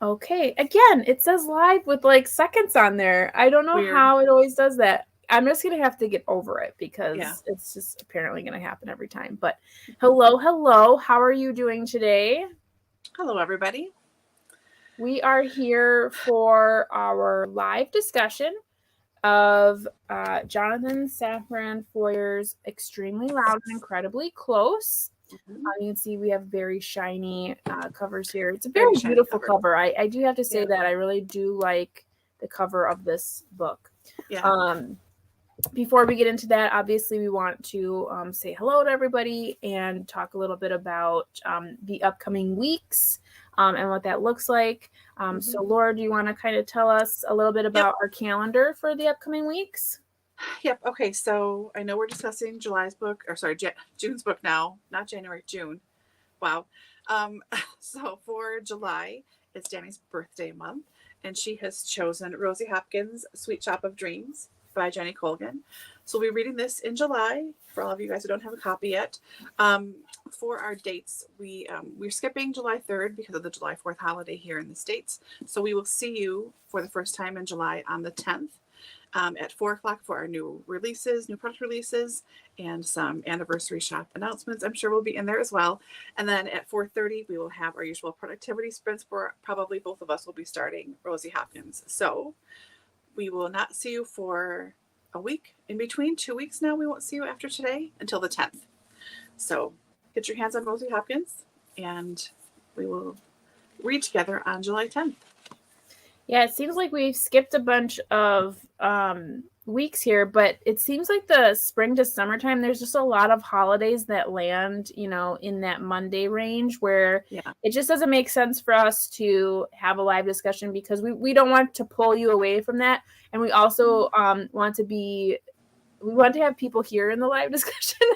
Okay. Again, it says live with like seconds on there. I don't know Weird. how it always does that. I'm just going to have to get over it Yeah. because it's just apparently going to happen every time. But hello, hello. How are you doing today? Hello, everybody. We are here for our live discussion of Jonathan Safran Foer's Extremely Loud and Incredibly Close. Mhm. You can see we have very shiny covers here. It's a Very very shiny beautiful cover. cover. I do have to say Yeah. that I really do like the cover of this book. Yeah. Before we get into that, obviously we want to say hello to everybody and talk a little bit about the upcoming weeks and what that looks like. So, Mhm. Laura, do you want to kind of tell us a little bit Yep. about our calendar for the upcoming weeks? Yep. Okay. So I know we're discussing July's book, or sorry, June's book now, not January, June. Wow. Um, so for July, it's Dani's birthday month, and she has chosen Rosie Hopkins' Sweet Shop of Dreams by Jenny Colgan. So we'll be reading this in July for all of you guys who don't have a copy yet. Um, for our dates, we're skipping July 3rd because of the July 4th holiday here in the States. So we will see you for the first time in July on the 10th. At 4 o'clock for our new releases, new product releases, and some anniversary shop announcements. I'm sure we'll be in there as well. And then at 4:30, we will have our usual productivity sprints where probably both of us will be starting Rosie Hopkins. So we will not see you for a week. In between 2 weeks now, we won't see you after today until the 10th. So get your hands on Rosie Hopkins, and we will read together on July 10th. Yeah, it seems like we've skipped a bunch of weeks here, but it seems like the spring to summertime, there's just a lot of holidays that land, in that Monday range where Yeah. it just doesn't make sense for us to have a live discussion because we don't want to pull you away from that. And we also we want to have people here in the live discussion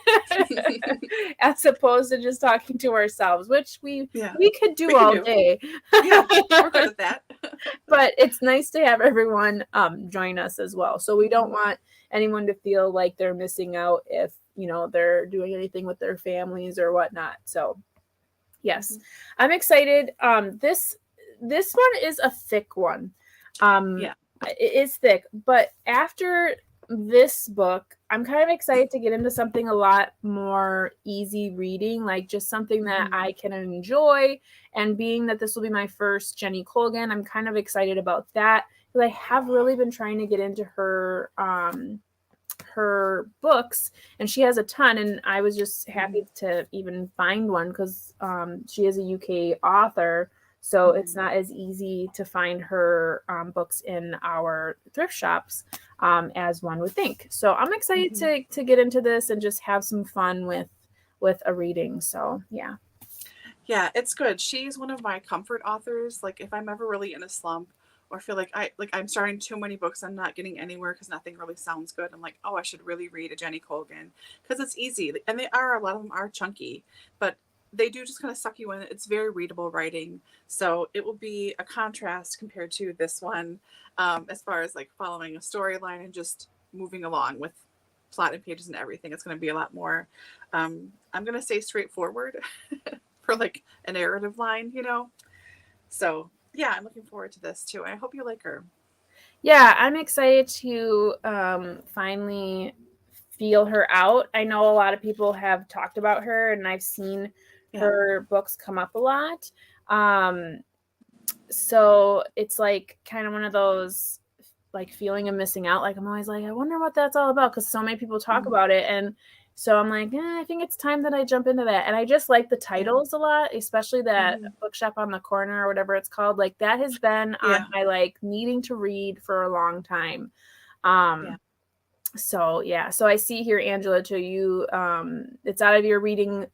as opposed to just talking to ourselves, which we Yeah. we could We do can all do. day. Yeah. We're good at that. But it's nice to have everyone join us as well. So we don't want anyone to feel like they're missing out if they're doing anything with their families or whatnot. So yes, I'm excited. This one is a thick one. Um, Yeah. it is thick, but after this book, I'm kind of excited to get into something a lot more easy reading, like just something that Mm-hmm. I can enjoy. And being that this will be my first Jenny Colgan, I'm kind of excited about that because I have really been trying to get into her books, and she has a ton, and I was just happy to even find one because she is a UK author, so it's not as easy to find her books in our thrift shops as one would think. So I'm excited Mm-hmm. to get into this and just have some fun with a reading. So yeah. Yeah, it's good. She's one of my comfort authors. Like if I'm ever really in a slump or feel like I'm starting too many books, I'm not getting anywhere because nothing really sounds good. I'm like, oh, I should really read a Jenny Colgan because it's easy, and they are, a lot of them are chunky, but they do just kind of suck you in. It's very readable writing, so it will be a contrast compared to this one, as far as like following a storyline and just moving along with plot and pages and everything. It's going to be a lot more. I'm going to say straightforward. For like a narrative line. So yeah, I'm looking forward to this too. I hope you like her. Yeah, I'm excited to finally feel her out. I know a lot of people have talked about her, and I've seen Yeah. her books come up a lot. Um, so it's like kind of one of those like feeling of missing out. Like I'm always like, I wonder what that's all about because so many people talk Mm-hmm. about it, and so I'm like, I think it's time that I jump into that. And I just like the Yeah. titles a lot, especially that Mm-hmm. bookshop on the corner or whatever it's called. Like that has been on Yeah. my like needing to read for a long time. Yeah. So yeah, so I see here, Angela, too, you it's out of your reading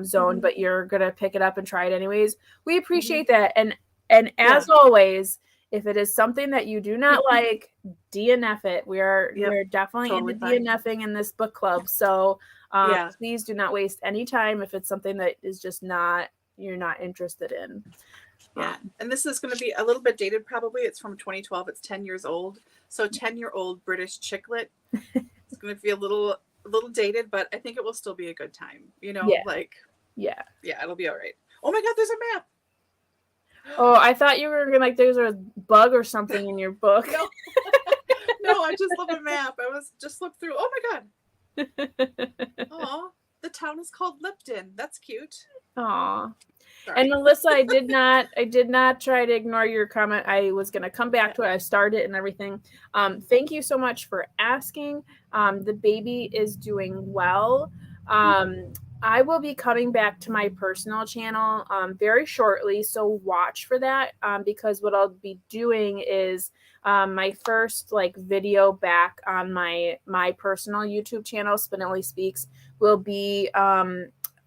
zone, Mm-hmm. but you're gonna pick it up and try it anyways. We Mm-hmm. appreciate that. And Yeah. as always, if it is something that you do not Yep. like, DNF it. Yep. We're definitely into Totally fine. DNFing in this book club. So Yeah. please do not waste any time if it's something that is just not you're not interested in. Yeah. And this is going to be a little bit dated probably. It's from 2012. It's 10 years old. So 10-year-old British chick lit. It's going to be a little dated, but I think it will still be a good time. Yeah, Like yeah. yeah, it'll be all right. Oh my god, there's a map. Oh, I thought you were gonna like there's a bug or something in your book. No, no, I just love a map. I was just looked through. Oh my God. Oh, the town is called Lipton. That's cute. Aw. Sorry. And Melissa, I did not try to ignore your comment. I was going to come back to it. I started and everything. Thank you so much for asking. The baby is doing well. I will be coming back to my personal channel very shortly, so watch for that because what I'll be doing is my first like video back on my personal YouTube channel, Spinelli Speaks, will be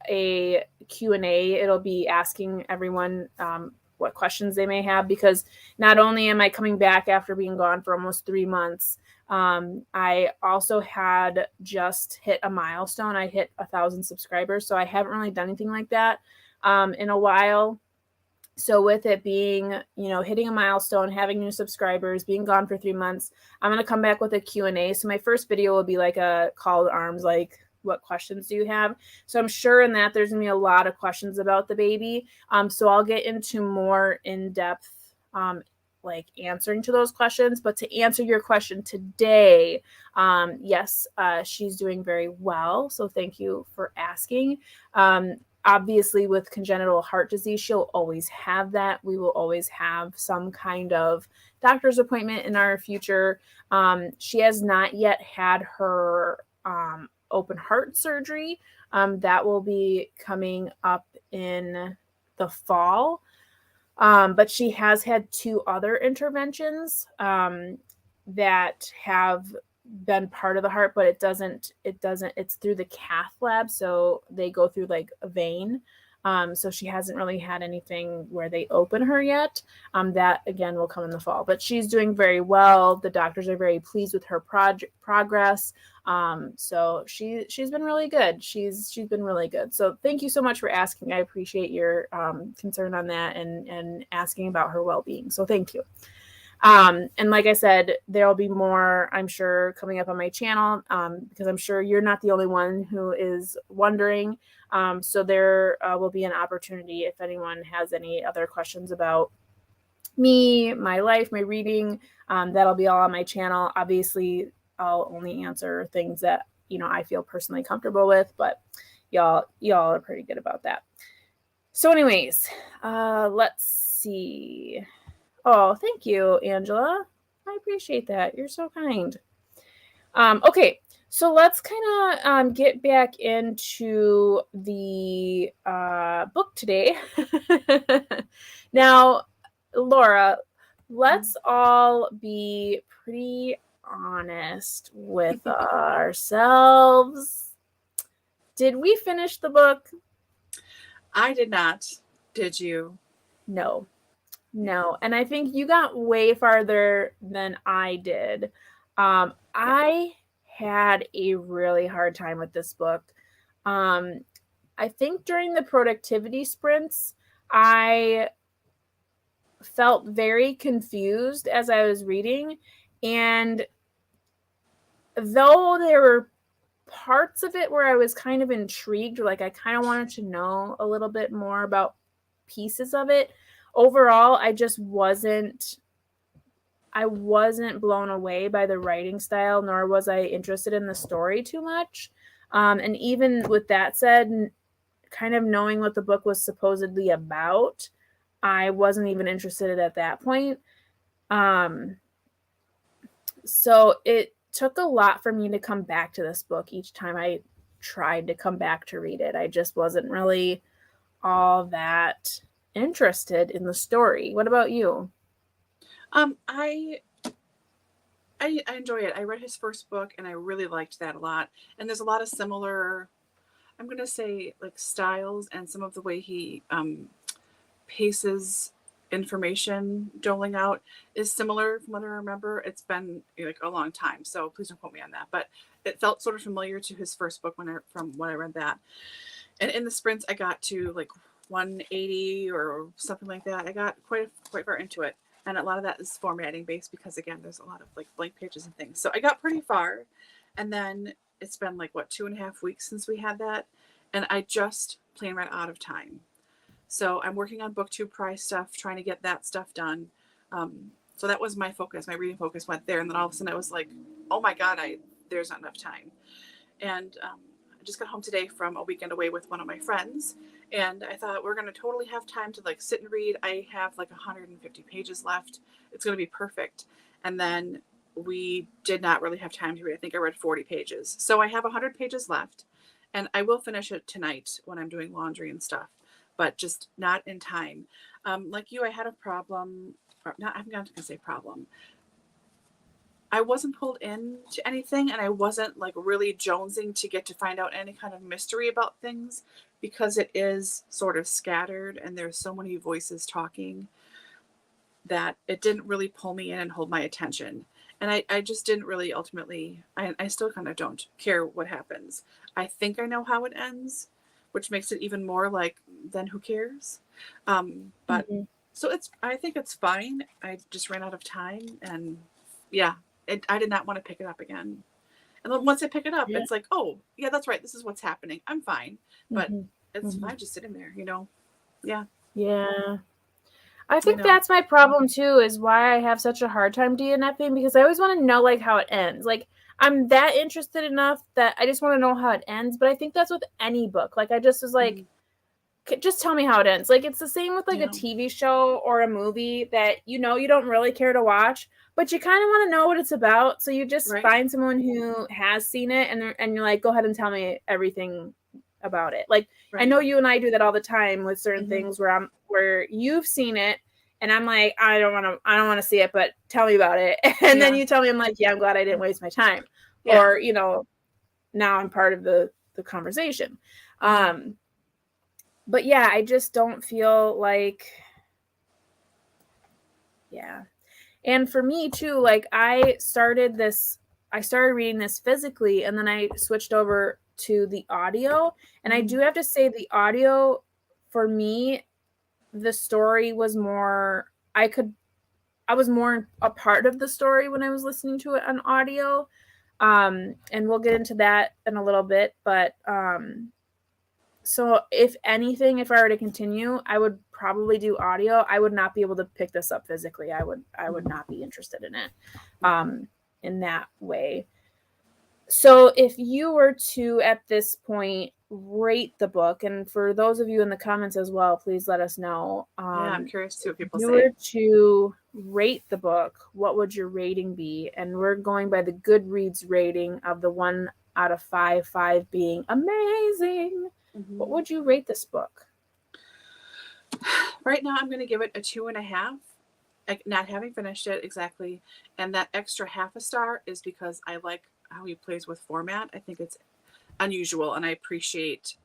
a Q&A. It'll be asking everyone what questions they may have, because not only am I coming back after being gone for almost 3 months, I also had just hit a milestone. I hit 1,000 subscribers, so I haven't really done anything like that in a while. So with it being, hitting a milestone, having new subscribers, being gone for 3 months, I'm going to come back with a Q&A. So my first video will be like a call to arms, like, what questions do you have? So I'm sure in that there's going to be a lot of questions about the baby. So I'll get into more in-depth, like answering to those questions. But to answer your question today, yes, she's doing very well. So thank you for asking. Obviously, with congenital heart disease, she'll always have that. We will always have some kind of doctor's appointment in our future. She has not yet had her open heart surgery. That will be coming up in the fall. But she has had 2 other interventions that have been part of the heart, but it's through the cath lab, so they go through like a vein. So she hasn't really had anything where they open her yet. That again will come in the fall, but she's doing very well. The doctors are very pleased with her progress. So she's been really good. She's been really good. So thank you so much for asking. I appreciate your concern on that and asking about her well-being. So thank you. And like I said, there'll be more, I'm sure, coming up on my channel because I'm sure you're not the only one who is wondering. So there will be an opportunity if anyone has any other questions about me, my life, my reading, that'll be all on my channel. Obviously, I'll only answer things that, I feel personally comfortable with, but y'all are pretty good about that. So anyways, let's see. Oh, thank you, Angela. I appreciate that. You're so kind. Okay, so let's kind of get back into the book today. Now, Laura, let's all be pretty honest with ourselves. Did we finish the book? I did not. Did you? No. And I think you got way farther than I did. I had a really hard time with this book. I think during the productivity sprints, I felt very confused as I was reading. And though there were parts of it where I was kind of intrigued, like I kind of wanted to know a little bit more about pieces of it, overall, I wasn't blown away by the writing style, nor was I interested in the story too much. And even with that said, kind of knowing what the book was supposedly about, I wasn't even interested at that point. So it took a lot for me to come back to this book each time I tried to come back to read it. I just wasn't really all that interested in the story. What about you? I enjoy it. I read his first book and I really liked that a lot. And there's a lot of similar, I'm going to say, like styles and some of the way he paces information doling out is similar from what I remember. It's been like a long time, so please don't quote me on that. But it felt sort of familiar to his first book from when I read that. And in the sprints, I got to like 180 or something like that. I got quite far into it. And a lot of that is formatting based because, again, there's a lot of like blank pages and things. So I got pretty far. And then it's been like, 2.5 weeks since we had that. And I just plain ran out of time. So I'm working on BookTube prize stuff, trying to get that stuff done. So that was my focus. My reading focus went there. And then all of a sudden I was like, oh my God, there's not enough time. And I just got home today from a weekend away with one of my friends. And I thought we're going to totally have time to like sit and read. I have like 150 pages left. It's going to be perfect. And then we did not really have time to read. I think I read 40 pages. So I have 100 pages left. And I will finish it tonight when I'm doing laundry and stuff, but just not in time. Like you, I had a problem. Or not, I'm not going to say problem. I wasn't pulled into anything, and I wasn't like really jonesing to get to find out any kind of mystery about things, because it is sort of scattered and there's so many voices talking that it didn't really pull me in and hold my attention. And I just didn't really ultimately, I still kind of don't care what happens. I think I know how it ends, which makes it even more like, then who cares? But so I think it's fine. I just ran out of time, and yeah, I did not want to pick it up again. And then once I pick it up, it's like, oh yeah, that's right. This is what's happening. I'm fine, but it's fine just sitting there, you know? Yeah. Yeah. I think that's my problem too, is why I have such a hard time DNFing, because I always want to know like how it ends. Like I'm that interested enough that I just want to know how it ends. But I think that's with any book. Like I just was like, just tell me how it ends. Like it's the same with like a TV show or a movie that, you know, you don't really care to watch, but you kind of want to know what it's about. So you just find someone who has seen it, and you're like, go ahead and tell me everything about it. Like I know you and I do that all the time with certain things where you've seen it and I'm like, I don't want to see it, but tell me about it. And then you tell me, I'm like, yeah, I'm glad I didn't waste my time. Or, you know, now I'm part of the conversation. But yeah, I just don't feel like, And for me too, like I started reading this physically, and then I switched over to the audio. And I do have to say, the audio for me, the story was more, I was more a part of the story when I was listening to it on audio. And we'll get into that in a little bit, but so if anything, if I were to continue, I would probably do audio. I would not be able to pick this up physically. I would not be interested in it in that way. So if you were to, at this point, rate the book, and for those of you in the comments as well, please let us know. I'm curious too what people say. If you were to rate the book, what would your rating be? And we're going by the Goodreads rating of the 1 out of 5, 5 being amazing. What would you rate this book? Right now, I'm going to give it a 2.5. Not having finished it exactly, and that extra half a star is because I like how he plays with format. I think it's unusual, and I appreciate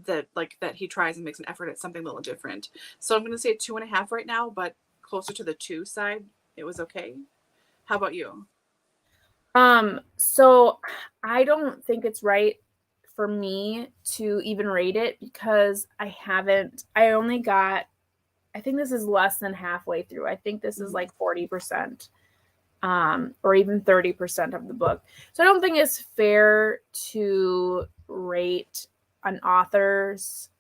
that he tries and makes an effort at something a little different. So I'm going to say 2.5 right now, but closer to the 2 side. It was okay. How about you? So I don't think it's right for me to even rate it, because I think this is less than halfway through. I think this is like 40%, or even 30% of the book. So I don't think it's fair to rate an author's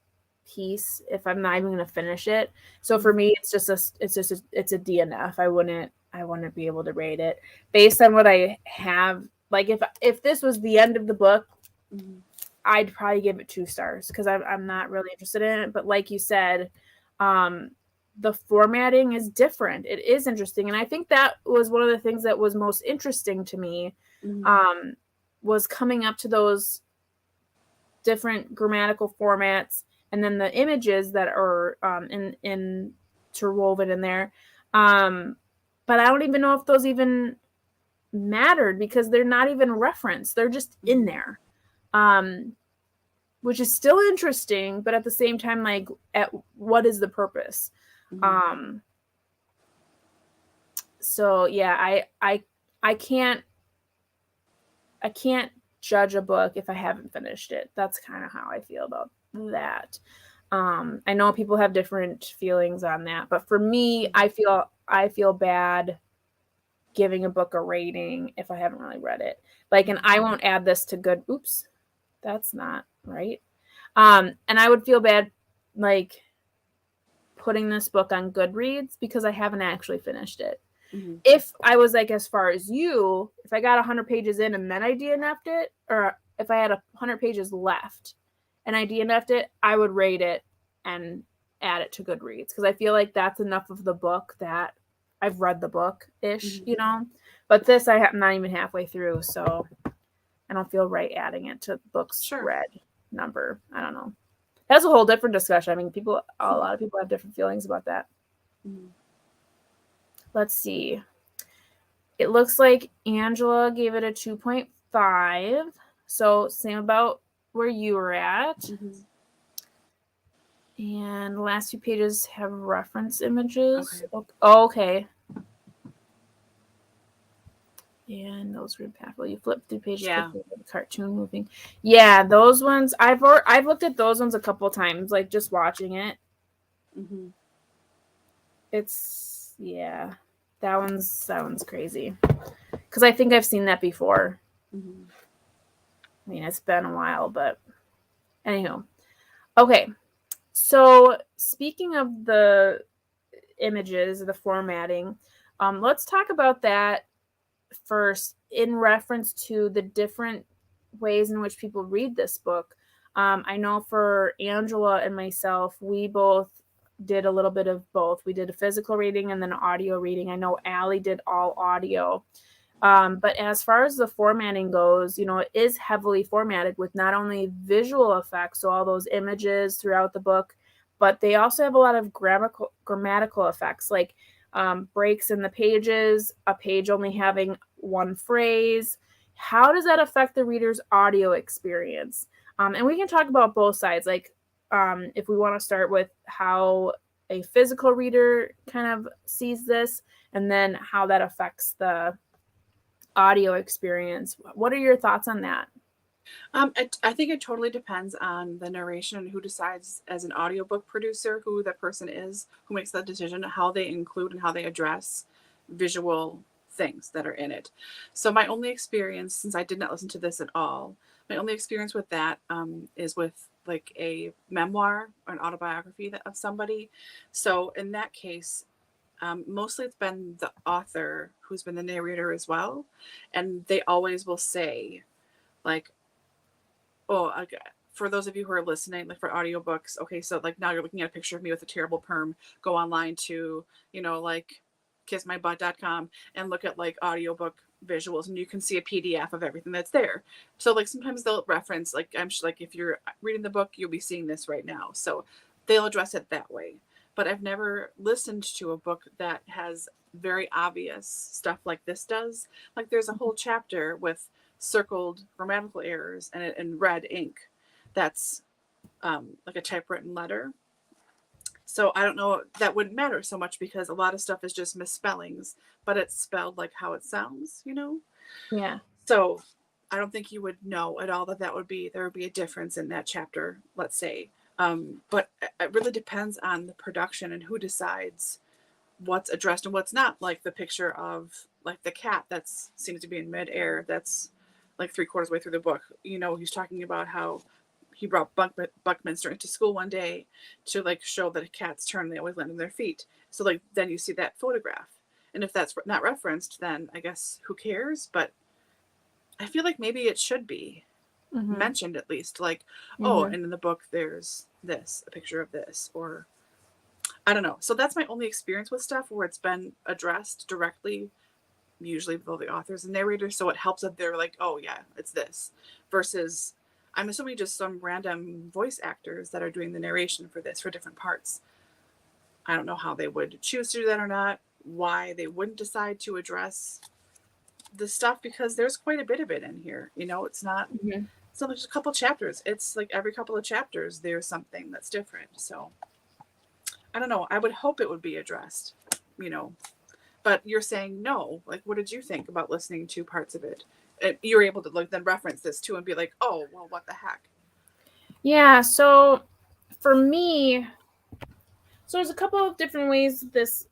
piece if I'm not even going to finish it. So for me, it's a DNF. I wouldn't be able to rate it based on what I have. Like if this was the end of the book, I'd probably give it 2 stars, because I'm not really interested in it. But like you said, the formatting is different. It is interesting. And I think that was one of the things that was most interesting to me, was coming up to those different grammatical formats, and then the images that are interwoven in there. But I don't even know if those even mattered, because they're not even referenced. They're just in there. Which is still interesting, but at the same time, like, what is the purpose? So yeah, I can't judge a book if I haven't finished it. That's kind of how I feel about that. I know people have different feelings on that, but for me, I feel bad giving a book a rating if I haven't really read it. Like, and I won't add this to good. Oops, that's not right. And I would feel bad, like, putting this book on Goodreads because I haven't actually finished it. Mm-hmm. If I was like as far as you, if I got 100 pages in and then I DNF'd it, or if I had 100 pages left and I DNF'd it, I would rate it and add it to Goodreads because I feel like that's enough of the book that I've read the book-ish, Mm-hmm. you know? But this I'm not even halfway through, so I don't feel right adding it to books read number. I don't know. That's a whole different discussion. I mean, a lot of people have different feelings about that. Mm-hmm. Let's see. It looks like Angela gave it a 2.5. So same about where you were at. Mm-hmm. And the last few pages have reference images. Okay. Oh, okay. And those were impactful. You flip through pages quickly with the cartoon moving. Yeah, those ones I've looked at those ones a couple times, like just watching it. Mm-hmm. It's that one's crazy because I think I've seen that before. Mm-hmm. I mean, it's been a while, but anyhow. Okay, so speaking of the images, the formatting, let's talk about that first in reference to the different ways in which people read this book. I know for Angela and myself, we both did a little bit of both. We did a physical reading and then an audio reading. I know Allie did all audio. But as far as the formatting goes, you know, it is heavily formatted with not only visual effects, so all those images throughout the book, but they also have a lot of grammatical effects, like breaks in the pages, a page only having one phrase. How does that affect the reader's audio experience? And we can talk about both sides, like if we want to start with how a physical reader kind of sees this, and then how that affects the audio experience. What are your thoughts on that? I think it totally depends on the narration and who decides as an audiobook producer who that person is, who makes that decision, how they include and how they address visual things that are in it. So my only experience, since I did not listen to this at all, my only experience with that is with like a memoir or an autobiography of somebody. So in that case, mostly it's been the author who's been the narrator as well. And they always will say, like, oh, okay, for those of you who are listening, like for audiobooks, okay, so like now you're looking at a picture of me with a terrible perm, go online to, you know, like kissmybutt.com and look at like audiobook visuals and you can see a PDF of everything that's there. So like sometimes they'll reference, like I'm sure, like if you're reading the book, you'll be seeing this right now. So they'll address it that way. But I've never listened to a book that has very obvious stuff like this does. Like there's a whole chapter with circled grammatical errors and in red ink that's like a typewritten letter. So I don't know, that wouldn't matter so much because a lot of stuff is just misspellings, but it's spelled like how it sounds, you know? Yeah. So I don't think you would know at all that there would be a difference in that chapter, let's say. But it really depends on the production and who decides what's addressed and what's not. Like the picture of like the cat that seems to be in midair. That's like 3/4 way through the book. You know, he's talking about how he brought Buckminster into school one day to like show that cats turn, they always land on their feet. So like then you see that photograph. And if that's not referenced, then I guess who cares? But I feel like maybe it should be mentioned at least. Like, oh, and in the book there's this, a picture of this, or I don't know. So that's my only experience with stuff where it's been addressed directly, usually with the authors and narrators. So it helps that they're like, oh yeah, it's this, versus I'm assuming just some random voice actors that are doing the narration for this for different parts. I don't know how they would choose to do that or not, why they wouldn't decide to address the stuff, because there's quite a bit of it in here. You know, it's not so there's a couple chapters. It's like every couple of chapters there's something that's different. So I don't know. I would hope it would be addressed, you know. But you're saying no. Like, what did you think about listening to parts of it? You were able to like then reference this too and be like, oh, well, what the heck? Yeah. So for me, so there's a couple of different ways this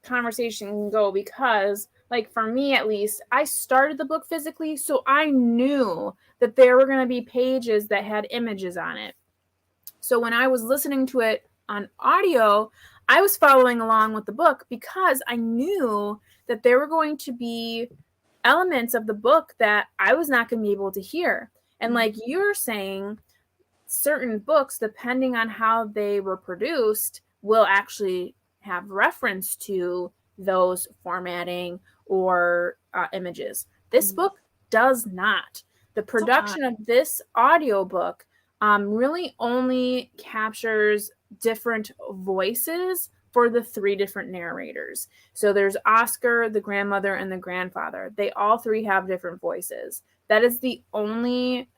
conversation can go because, like, for me at least, I started the book physically, so I knew that there were going to be pages that had images on it. So when I was listening to it on audio, I was following along with the book because I knew that there were going to be elements of the book that I was not going to be able to hear. And like you're saying, certain books, depending on how they were produced, will actually have reference to those formatting or images. This book does not. The production of this audiobook really only captures different voices for the 3 different narrators. So there's Oscar, the grandmother, and the grandfather. They all 3 have different voices. That is the only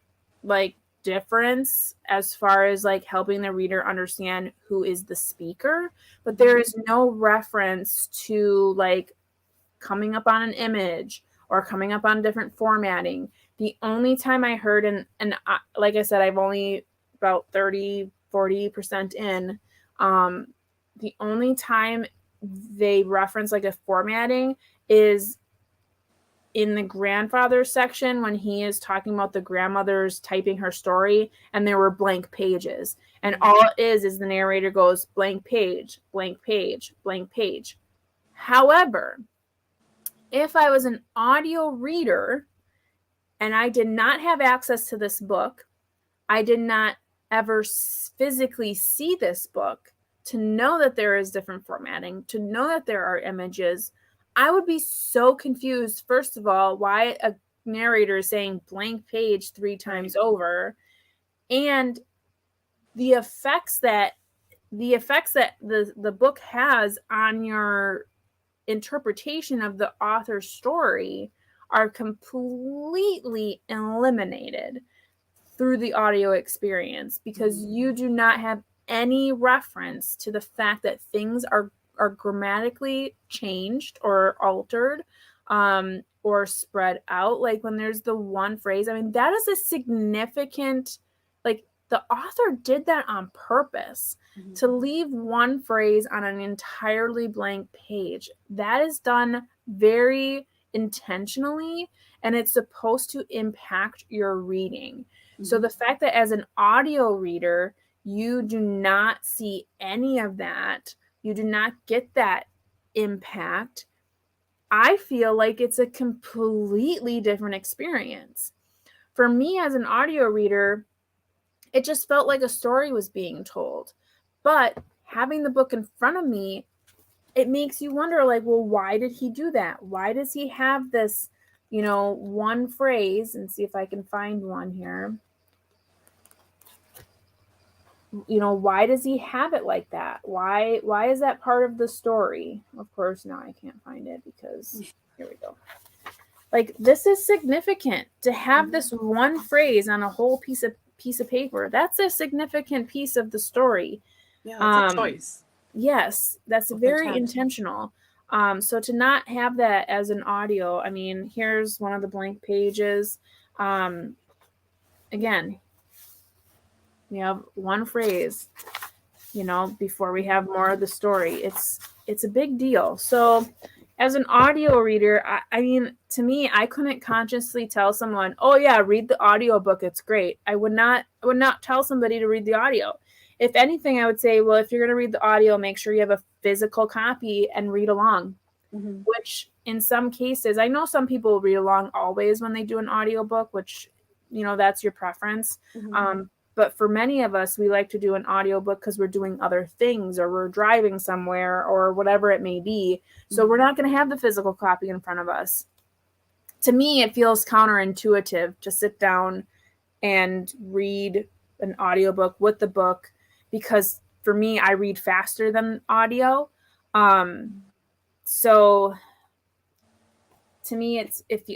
like difference as far as like helping the reader understand who is the speaker, but there is no reference to like coming up on an image or coming up on different formatting. The only time I heard, and like I said, I've only about 30-40% in, the only time they reference like a formatting is in the grandfather section when he is talking about the grandmother's typing her story and there were blank pages. And all it is the narrator goes blank page, blank page, blank page. However, if I was an audio reader and I did not have access to this book, I did not ever physically see this book to know that there is different formatting, to know that there are images, I would be so confused, first of all, why a narrator is saying blank page 3 times over, and the effects that the book has on your interpretation of the author's story are completely eliminated through the audio experience because you do not have any reference to the fact that things are grammatically changed or altered or spread out. Like when there's the one phrase, I mean, that is a significant, like the author did that on purpose to leave one phrase on an entirely blank page. That is done very intentionally and it's supposed to impact your reading. So the fact that as an audio reader, you do not see any of that, you do not get that impact, I feel like it's a completely different experience. For me as an audio reader, it just felt like a story was being told. But having the book in front of me, it makes you wonder, like, well, why did he do that? Why does he have this, one phrase? And see if I can find one here. Why does he have it like that? Why is that part of the story? Of course, now I can't find it because here we go. Like, this is significant to have this one phrase on a whole piece of paper. That's a significant piece of the story. Yeah, it's a choice. Yes, that's very intentional. So to not have that as an audio, I mean, here's one of the blank pages. Again, we have one phrase, before we have more of the story. It's a big deal. So as an audio reader, I mean, to me, I couldn't consciously tell someone, oh yeah, read the audiobook, it's great. I would not tell somebody to read the audio. If anything, I would say, well, if you're going to read the audio, make sure you have a physical copy and read along. Which in some cases, I know some people read along always when they do an audiobook, which, that's your preference. But for many of us, we like to do an audiobook because we're doing other things or we're driving somewhere or whatever it may be. So we're not going to have the physical copy in front of us. To me, it feels counterintuitive to sit down and read an audiobook with the book because for me, I read faster than audio. So to me,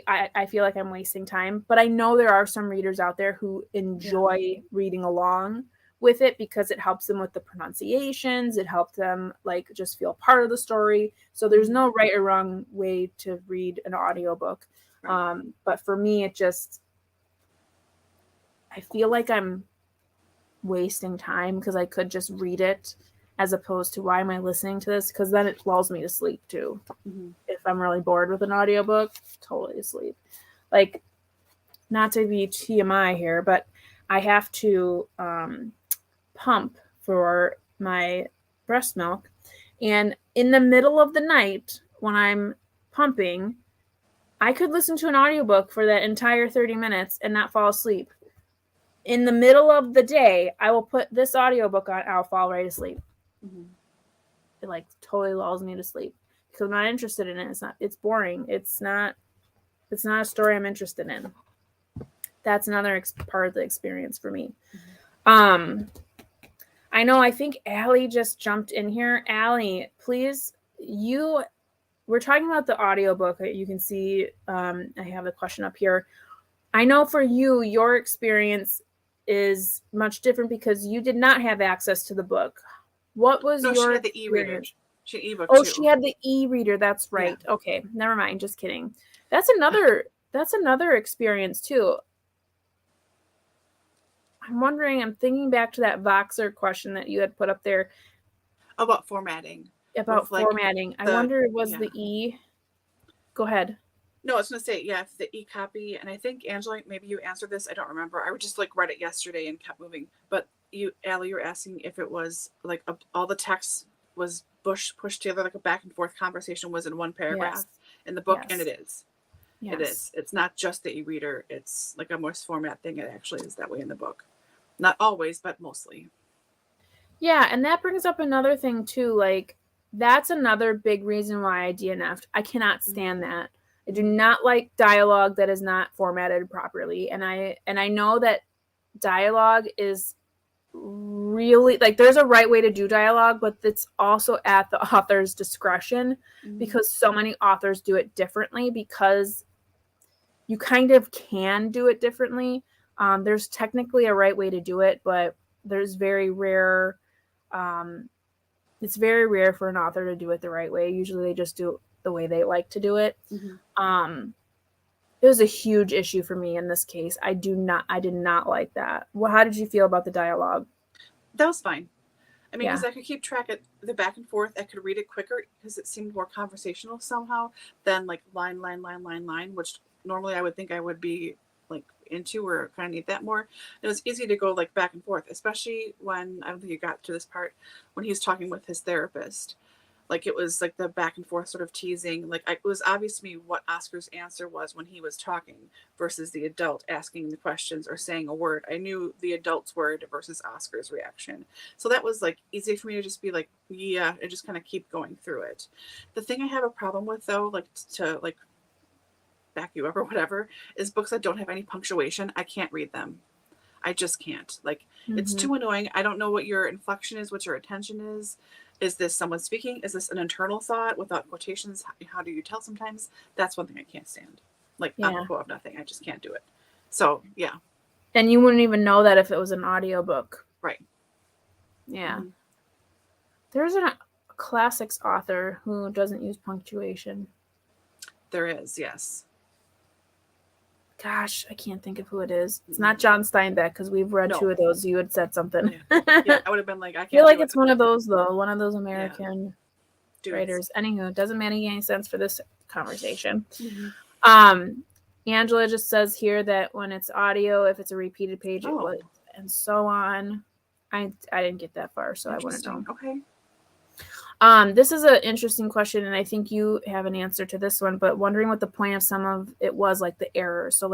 I feel like I'm wasting time, but I know there are some readers out there who enjoy reading along with it because it helps them with the pronunciations. It helps them like just feel part of the story. So there's no right or wrong way to read an audiobook. But for me, I feel like I'm wasting time because I could just read it as opposed to why am I listening to this? Because then it lulls me to sleep too. If I'm really bored with an audiobook, totally asleep. Like, not to be TMI here, but I have to pump for my breast milk. And in the middle of the night, when I'm pumping, I could listen to an audiobook for that entire 30 minutes and not fall asleep. In the middle of the day, I will put this audiobook on, I'll fall right asleep. Mm-hmm. It like totally lulls me to sleep because I'm not interested in it. It's boring. It's not a story I'm interested in. That's another part of the experience for me. Mm-hmm. I know, I think Allie just jumped in here. Allie, please, we're talking about the audiobook. You can see I have the question up here. I know for you, your experience is much different because you did not have access to the book. What was your she had the e-reader. She had ebook too. she had the e-reader. That's right. Yeah. Okay, never mind. Just kidding. That's another experience too. I'm wondering, I'm thinking back to that Voxer question that you had put up there. About formatting. About formatting. I wonder, was the E... Go ahead. No, I was going to say, yeah, the e-copy. And I think, Angela, maybe you answered this. I don't remember. I just read it yesterday and kept moving. But Allie, you were asking if it was all the text was pushed together, like a back and forth conversation was in one paragraph in the book. Yes. And it is. Yes. It is. It's not just the e-reader. It's like a Morse format thing. It actually is that way in the book. Not always, but mostly. Yeah, and that brings up another thing too. That's another big reason why I DNF'd. I cannot stand that. I do not like dialogue that is not formatted properly. And I know that dialogue is really, there's a right way to do dialogue, but it's also at the author's discretion because so many authors do it differently because you kind of can do it differently. There's technically a right way to do it, but there's very rare. It's very rare for an author to do it the right way. Usually they just do it the way they like to do it. Mm-hmm. It was a huge issue for me in this case. I did not like that. Well, how did you feel about the dialogue? That was fine. I mean, because I could keep track of the back and forth. I could read it quicker because it seemed more conversational somehow than line, which normally I would think I would be into or kind of need that more. It was easy to go back and forth, especially when, I don't think you got to this part, when he was talking with his therapist. It was the back and forth sort of teasing. It was obvious to me what Oscar's answer was when he was talking versus the adult asking the questions or saying a word. I knew the adult's word versus Oscar's reaction. So that was easy for me to just be yeah, and just kind of keep going through it. The thing I have a problem with though, to back you up or whatever, is books that don't have any punctuation. I can't read them. I just can't. It's too annoying. I don't know what your inflection is, what your attention is. Is this someone speaking? Is this an internal thought without quotations? How do you tell sometimes? That's one thing I can't stand. Apropos of nothing. I just can't do it. So, yeah. And you wouldn't even know that if it was an audiobook. Right. Yeah. Mm-hmm. There's a classics author who doesn't use punctuation. There is, yes. Gosh, I can't think of who it is. It's not John Steinbeck because we've read two of those. You had said something. Yeah, I would have been I can't feel it's one of those though. One of those American writers. Anywho, it doesn't make any sense for this conversation. Mm-hmm. Angela just says here that when it's audio, if it's a repeated page, it would, and so on. I didn't get that far, so I wouldn't know. Okay. This is an interesting question, and I think you have an answer to this one, but wondering what the point of some of it was, the errors. So,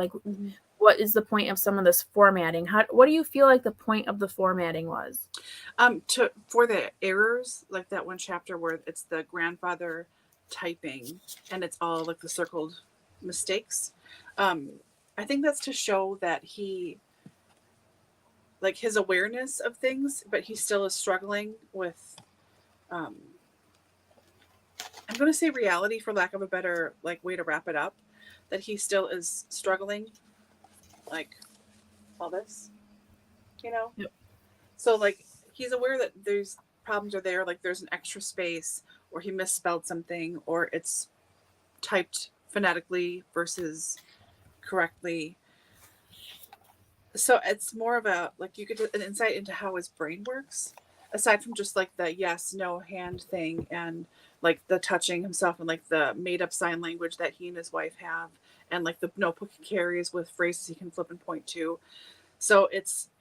what is the point of some of this formatting? What do you feel like the point of the formatting was? For the errors, that one chapter where it's the grandfather typing, and it's all the circled mistakes. I think that's to show that he, his awareness of things, but he still is struggling with, I'm going to say reality for lack of a better way to wrap it up, that he still is struggling all this, Yep. So he's aware that there's problems are there, there's an extra space or he misspelled something or it's typed phonetically versus correctly. So it's more of a you get an insight into how his brain works, aside from just the yes, no hand thing and the touching himself and the made up sign language that he and his wife have and the notebook he carries with phrases he can flip and point to. So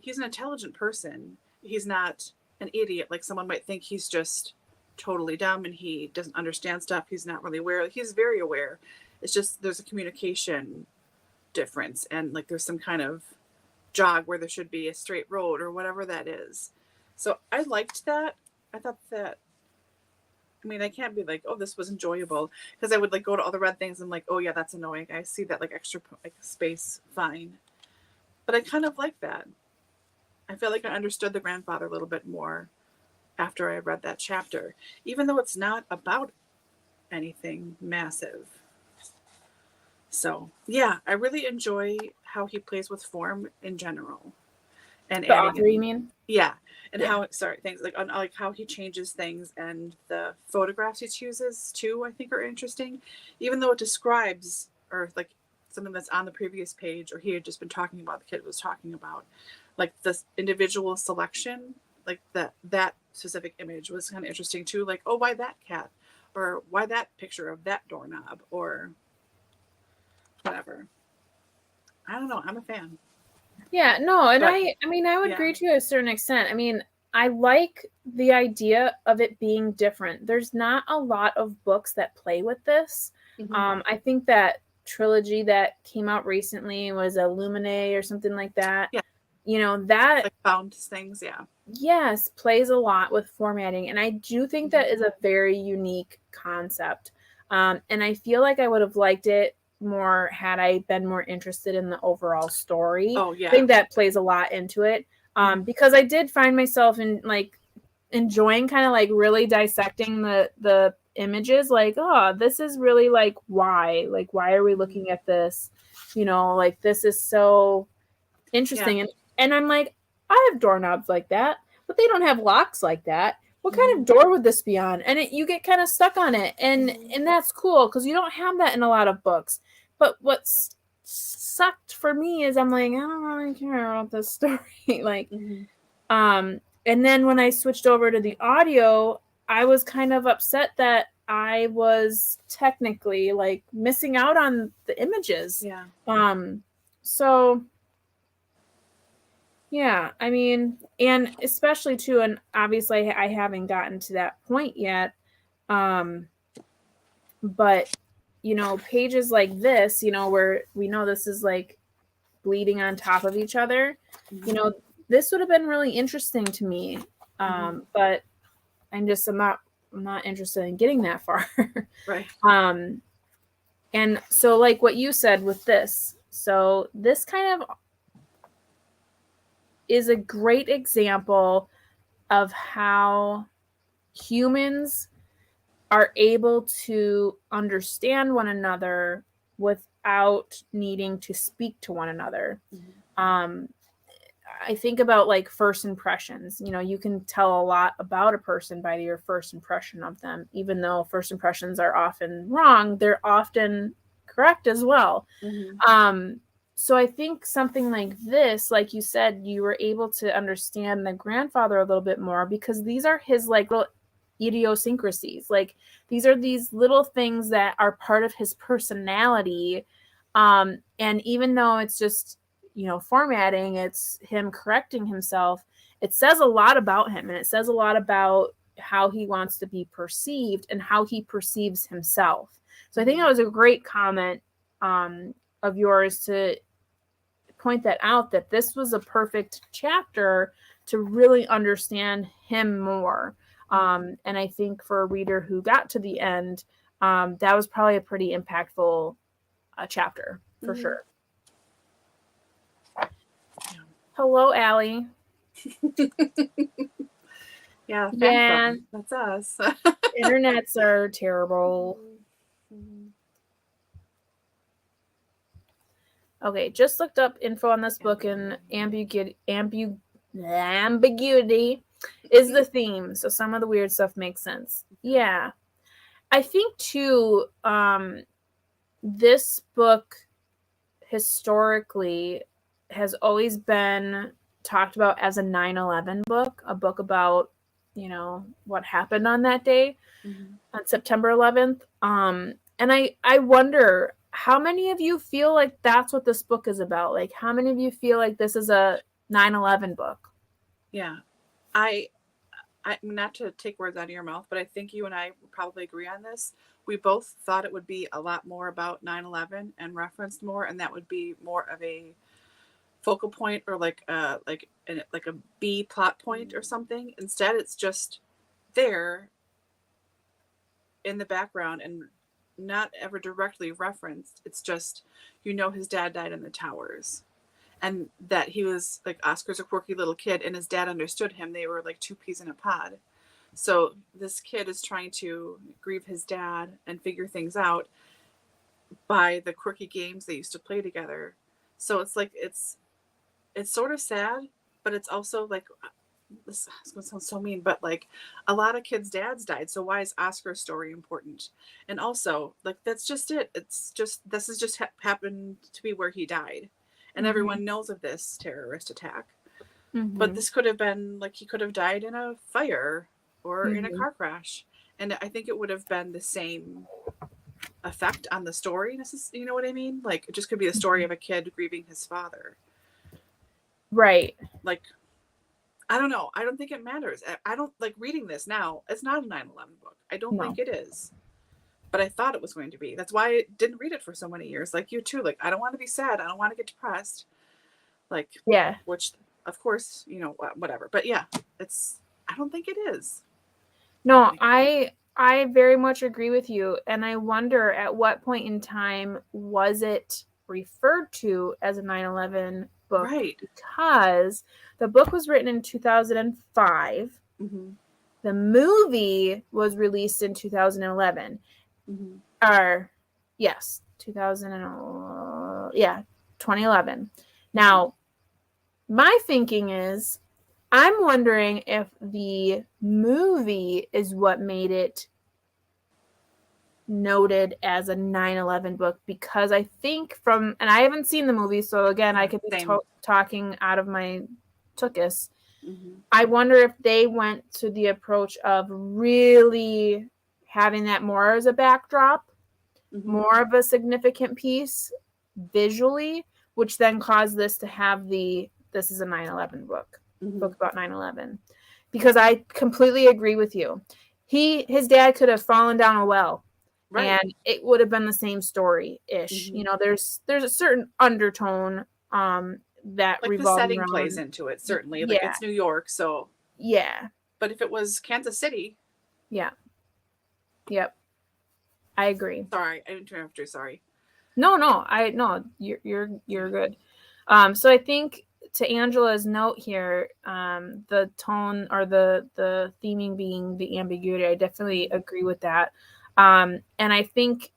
he's an intelligent person. He's not an idiot. Someone might think he's just totally dumb and he doesn't understand stuff. He's not really aware. He's very aware. It's just there's a communication difference, and like there's some kind of jog where there should be a straight road or whatever that is. So I liked that. I thought that, I mean, I can't be like, oh, this was enjoyable, because I would like go to all the red things and like, oh yeah, that's annoying. I see that like extra like space, fine. But I kind of like that. I feel like I understood the grandfather a little bit more after I read that chapter, even though it's not about anything massive. So yeah, I really enjoy how he plays with form in general. And the author, you mean? Yeah. And Yeah. how, sorry, things like on like how he changes things, and the photographs he chooses too, I think are interesting. Even though it describes, or like something that's on the previous page, or he had just been talking about, the kid was talking about, like this individual selection, like that specific image was kind of interesting too. Like, oh, why that cat? Or why that picture of that doorknob? Or whatever. I don't know. I'm a fan. Yeah, no, and But, I mean, I would yeah. agree to a certain extent. I mean, I like the idea of it being different. There's not a lot of books that play with this. Mhm. I think that trilogy that came out recently was a Lumine or something like that. Yeah. You know, that Like found things, yeah. yes, plays a lot with formatting. And I do think that is a very unique concept. And I feel like I would have liked it more had I been more interested in the overall story. Oh, yeah. I think that plays a lot into it. Because I did find myself in like enjoying kind of like really dissecting the images, like, oh, this is really like why are we looking at this? You know, like this is so interesting. Yeah. And I'm like, I have doorknobs like that, but they don't have locks like that. What kind of door would this be on? And you get kind of stuck on it, and that's cool because you don't have that in a lot of books. But what sucked for me is I'm like, I don't really care about this story. Like, and then when I switched over to the audio, I was kind of upset that I was technically like missing out on the images. Yeah. So yeah, I mean, and especially too, and obviously I haven't gotten to that point yet. But you know, pages like this, you know, where we know this is like bleeding on top of each other, you know, this would have been really interesting to me. But I'm not interested in getting that far. Right. And so like what you said with this, so this kind of is a great example of how humans are able to understand one another without needing to speak to one another. I think about like first impressions. You know, you can tell a lot about a person by your first impression of them. Even though first impressions are often wrong, they're often correct as well. So I think something like this, like you said, you were able to understand the grandfather a little bit more because these are his like little idiosyncrasies. Like these are these little things that are part of his personality. And even though it's just, you know, formatting, it's him correcting himself, it says a lot about him, and it says a lot about how he wants to be perceived and how he perceives himself. So I think that was a great comment of yours to point that out, that this was a perfect chapter to really understand him more. And I think for a reader who got to the end, that was probably a pretty impactful chapter for sure. Hello, Allie. Yeah. Yeah. That's us. Internets are terrible. Okay, just looked up info on this book, and ambiguity is the theme. So some of the weird stuff makes sense. Yeah. I think too, this book historically has always been talked about as a 9/11 book, a book about, you know, what happened on that day, on September 11th. And I wonder, how many of you feel like that's what this book is about? Like, how many of you feel like this is a 9/11 book? Yeah. I not to take words out of your mouth, but I think you and I would probably agree on this. We both thought it would be a lot more about 9/11 and referenced more, and that would be more of a focal point or like a B plot point or something. Instead, it's just there in the background and not ever directly referenced. It's just, his dad died in the towers, and that he was like, Oscar's a quirky little kid, and his dad understood him. They were like two peas in a pod. So this kid is trying to grieve his dad and figure things out by the quirky games they used to play together. So it's like it's sort of sad, but it's also like, this is going to sound so mean, but like a lot of kids' dads died. So why is Oscar's story important? And also, like, that's just it. It's just, this is just happened to be where he died. And everyone knows of this terrorist attack. But this could have been like, he could have died in a fire or in a car crash. And I think it would have been the same effect on the story. You know what I mean? Like, it just could be the story of a kid grieving his father. Right. Like, I don't know. I don't think it matters. I don't like reading this now. It's not a 9/11 book. I don't think it is. But I thought it was going to be. That's why I didn't read it for so many years. Like you too. Like, I don't want to be sad. I don't want to get depressed. Like, yeah. Which, of course, whatever. But yeah, I don't think it is. No, I very much agree with you. And I wonder at what point in time was it referred to as a 9/11 book? Right. Because the book was written in 2005. The movie was released in 2011. Or, yes, 2011. Now, my thinking is, I'm wondering if the movie is what made it noted as a 9/11 book, because I think and I haven't seen the movie, so again, I could be talking out of my tuchus. I wonder if they went to the approach of really having that more as a backdrop, more of a significant piece visually, which then caused this to have this is a 9/11 book. Book about 9/11, because I completely agree with you. His dad could have fallen down a well, and it would have been the same story-ish. There's a certain undertone that like the setting plays into it, certainly. Like, it's New York, so but if it was Kansas City, yep, I agree. Sorry, I didn't interrupt you. Sorry. No, you're good. So I think, to Angela's note here, the tone or the theming being the ambiguity, I definitely agree with that. And I think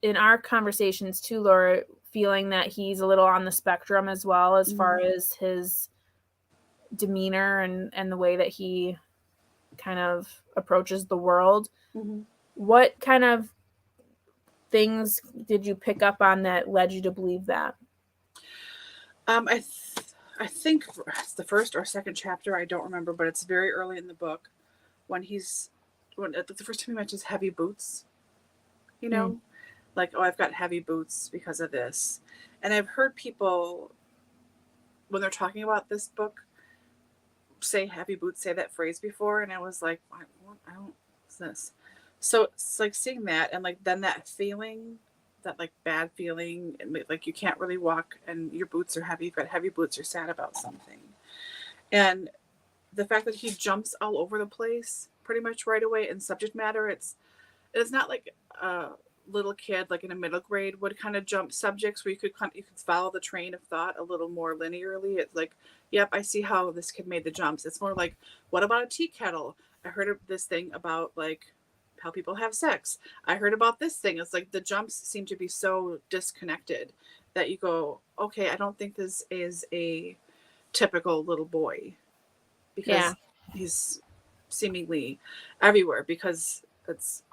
in our conversations too, Laura, feeling that he's a little on the spectrum as well, as far as his demeanor and the way that he kind of approaches the world. What kind of things did you pick up on that led you to believe that? I think it's the first or second chapter. I don't remember, but it's very early in the book when the first time he mentions heavy boots. Like, oh, I've got heavy boots because of this. And I've heard people, when they're talking about this book, say heavy boots, say that phrase before, and I was like, I don't. What's this? So it's like seeing that, and like then that feeling. That like bad feeling, and like you can't really walk and your boots are heavy, you've got heavy boots, you're sad about something. And the fact that he jumps all over the place pretty much right away in subject matter, it's not like a little kid like in a middle grade would kind of jump subjects where you could follow the train of thought a little more linearly. It's like, yep, I see how this kid made the jumps. It's more like, what about a tea kettle? I heard of this thing about like how people have sex. I heard about this thing. It's like the jumps seem to be so disconnected that you go, okay, I don't think this is a typical little boy, because he's seemingly everywhere, because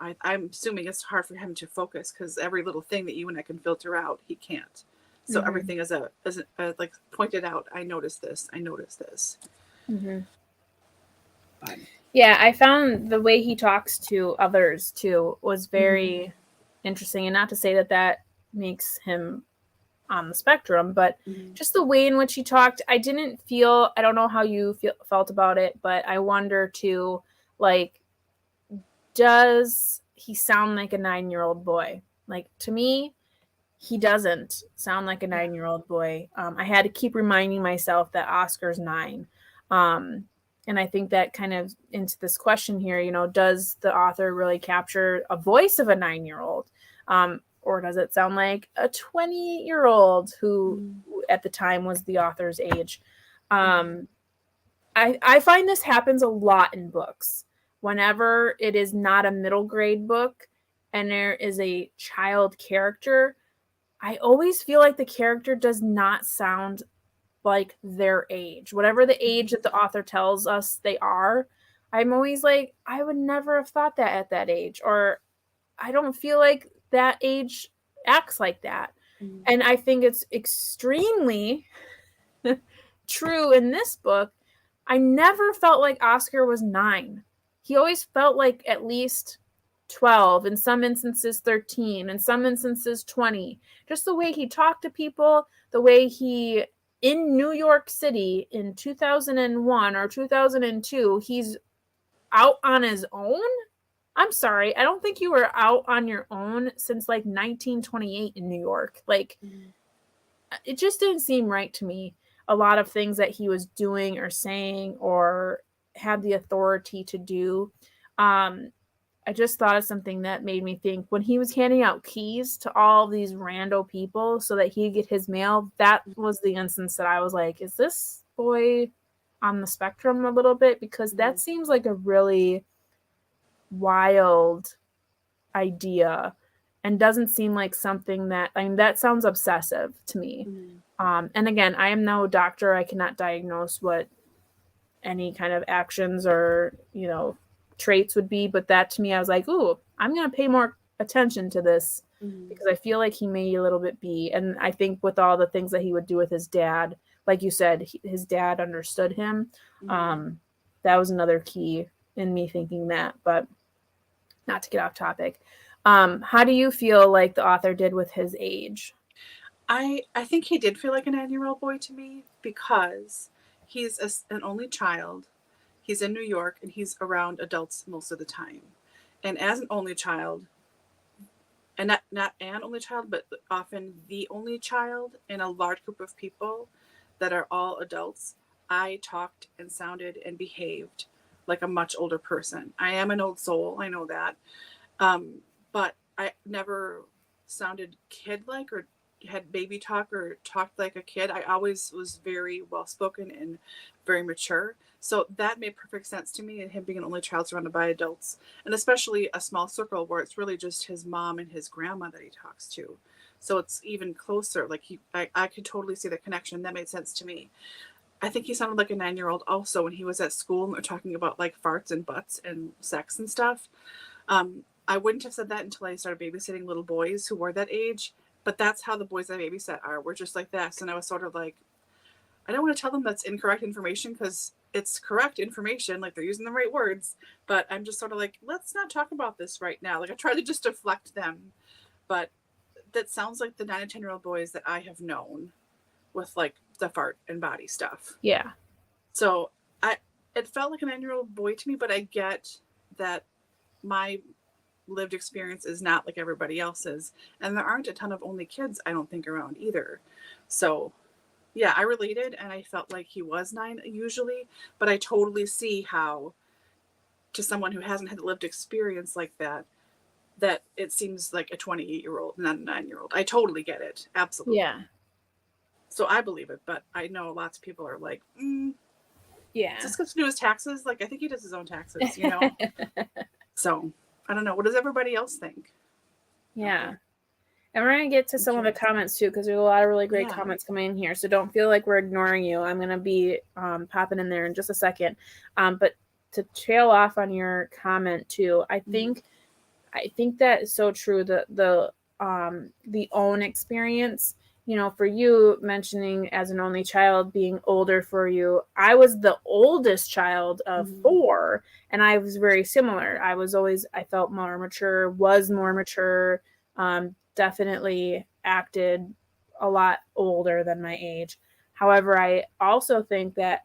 I'm assuming it's hard for him to focus, because every little thing that you and I can filter out, he can't. So everything is like pointed out. I noticed this. Yeah, I found the way he talks to others too was very interesting, and not to say that makes him on the spectrum, but Mm-hmm. just the way in which he talked, I don't know how you felt about it, but I wonder too, like, does he sound like a 9-year-old boy? Like, to me, he doesn't sound like a 9-year-old boy. I had to keep reminding myself that Oscar's 9. And I think that kind of into this question here, does the author really capture a voice of a 9-year-old? Or does it sound like a 20-year-old who at the time was the author's age? I find this happens a lot in books. Whenever it is not a middle grade book and there is a child character, I always feel like the character does not sound like their age. Whatever the age that the author tells us they are, I'm always like, I would never have thought that at that age. Or I don't feel like that age acts like that. Mm-hmm. And I think it's extremely true in this book. I never felt like Oscar was 9. He always felt like at least 12, in some instances 13, in some instances 20. Just the way he talked to people, the way he, in New York City in 2001 or 2002, he's out on his own. I'm sorry, I don't think you were out on your own since like 1928 in New York. Like, it just didn't seem right to me. A lot of things that he was doing or saying or had the authority to do. I just thought of something that made me think when he was handing out keys to all these rando people so that he'd get his mail. That was the instance that I was like, is this boy on the spectrum a little bit? Because that seems like a really wild idea and doesn't seem like something that, that sounds obsessive to me. And again, I am no doctor. I cannot diagnose what any kind of actions or, traits would be. But that to me, I was like, ooh, I'm going to pay more attention to this because I feel like he may a little bit be. And I think with all the things that he would do with his dad, like you said, his dad understood him. That was another key in me thinking that, but not to get off topic. How do you feel like the author did with his age? I think he did feel like a 9-year-old boy to me because he's an only child. He's in New York and he's around adults most of the time. And as an only child, and not an only child, but often the only child in a large group of people that are all adults, I talked and sounded and behaved like a much older person. I am an old soul, I know that. But I never sounded kid-like or had baby talk or talked like a kid. I always was very well-spoken and very mature. So that made perfect sense to me, and him being an only child surrounded by adults, and especially a small circle where it's really just his mom and his grandma that he talks to. So it's even closer. Like I could totally see the connection. That made sense to me. I think he sounded like a 9-year-old also when he was at school and they're talking about like farts and butts and sex and stuff. I wouldn't have said that until I started babysitting little boys who were that age, but that's how the boys I babysat are. We're just like this. And I was sort of like, I don't want to tell them that's incorrect information because it's correct information. Like they're using the right words, but I'm just sort of like, let's not talk about this right now. Like I try to just deflect them, but that sounds like the 9 and 10-year-old boys that I have known with like the fart and body stuff. Yeah. So it felt like a 9-year-old boy to me, but I get that my lived experience is not like everybody else's. And there aren't a ton of only kids, I don't think, around either. So yeah, I related and I felt like he was 9 usually, but I totally see how to someone who hasn't had lived experience like that, that it seems like a 28-year-old, not a 9-year-old. I totally get it. Absolutely. Yeah. So I believe it, but I know lots of people are like, yeah. Just because to do his taxes, like I think he does his own taxes, you know? So I don't know. What does everybody else think? Yeah. And we're going to get to some of the comments too, because there's a lot of really great comments coming in here. So don't feel like we're ignoring you. I'm going to be popping in there in just a second. But to trail off on your comment too, I think that is so true. The own experience, for you mentioning as an only child being older for you, I was the oldest child of 4, and I was very similar. I felt more mature, was more mature, definitely acted a lot older than my age. However, I also think that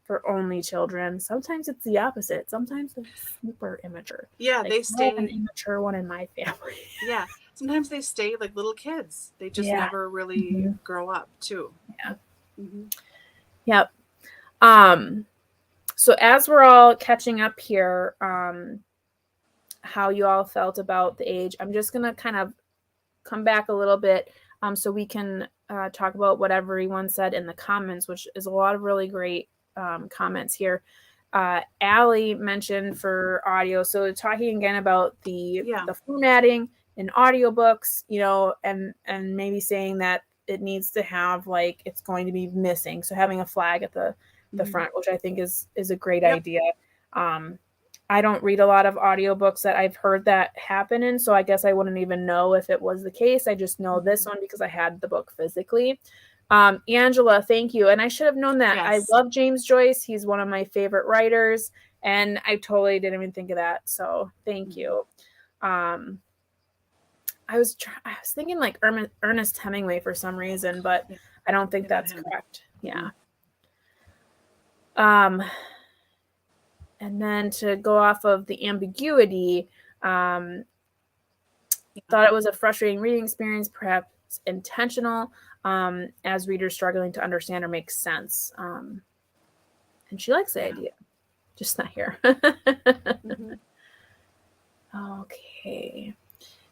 for only children, sometimes it's the opposite. Sometimes they're super immature. Yeah, like, they stay an immature one in my family. Yeah, sometimes they stay like little kids. They just never really grow up too. Yeah. Mm-hmm. Yep. So as we're all catching up here, how you all felt about the age, I'm just gonna kind of come back a little bit, so we can talk about what everyone said in the comments, which is a lot of really great comments here. Allie mentioned for audio, so talking again about the formatting in audiobooks, and maybe saying that it needs to have, like, it's going to be missing, so having a flag at the front, which I think is a great idea. I don't read a lot of audiobooks that I've heard that happen in, so I guess I wouldn't even know if it was the case. I just know this one because I had the book physically. Angela, thank you. And I should have known that. Yes. I love James Joyce. He's one of my favorite writers, and I totally didn't even think of that. So thank you. I was thinking like Ernest Hemingway for some reason, but I don't think that's correct. Yeah. And then to go off of the ambiguity, thought it was a frustrating reading experience, perhaps intentional, as readers struggling to understand or make sense. And she likes the idea, just not here. Okay.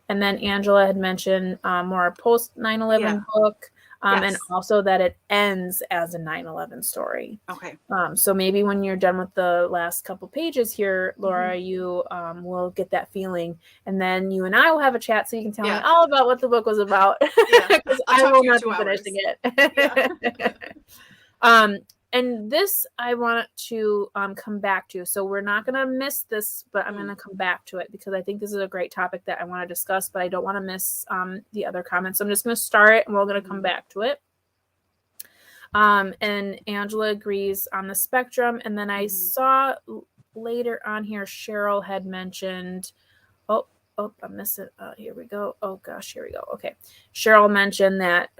And then Angela had mentioned more post 9/11 book. And also that it ends as a 9/11 story. Okay. So maybe when you're done with the last couple pages here, Laura, you will get that feeling, and then you and I will have a chat so you can tell me all about what the book was about. Because I will not be finishing it. And this I want to come back to. So we're not going to miss this, but I'm going to come back to it because I think this is a great topic that I want to discuss, but I don't want to miss the other comments. So I'm just going to start it and we're going to come back to it. And Angela agrees on the spectrum. And then I saw later on here, Cheryl had mentioned, oh, I'm missing. Here we go. Oh gosh, here we go. Okay. Cheryl mentioned that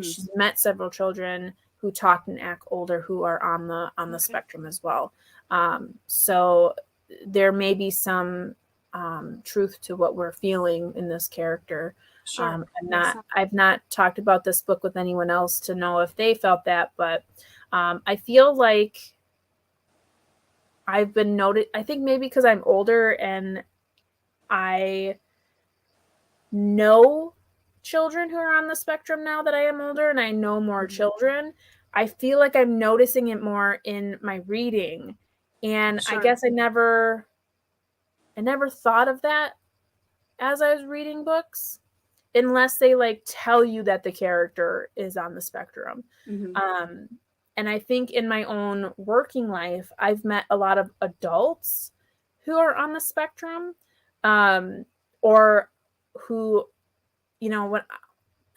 she's met several children who talk and act older who are on the spectrum as well. So there may be some truth to what we're feeling in this character. Sure. I've not talked about this book with anyone else to know if they felt that, but I feel like I've been noted. I think maybe because I'm older and I know children who are on the spectrum now that I am older and I know more children, I feel like I'm noticing it more in my reading. And I guess I never thought of that as I was reading books, unless they like tell you that the character is on the spectrum. And I think in my own working life, I've met a lot of adults who are on the spectrum, or who,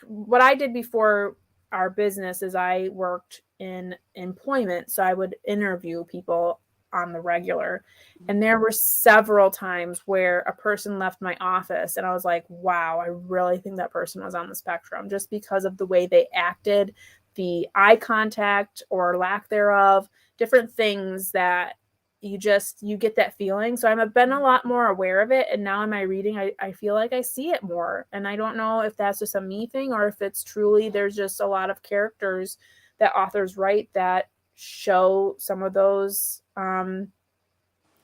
what I did before our business is I worked in employment. So I would interview people on the regular. And there were several times where a person left my office and I was like, wow, I really think that person was on the spectrum, just because of the way they acted, the eye contact or lack thereof, different things that you get that feeling. So I've been a lot more aware of it. And now in my reading, I feel like I see it more. And I don't know if that's just a me thing or if it's truly, there's just a lot of characters that authors write that show some of those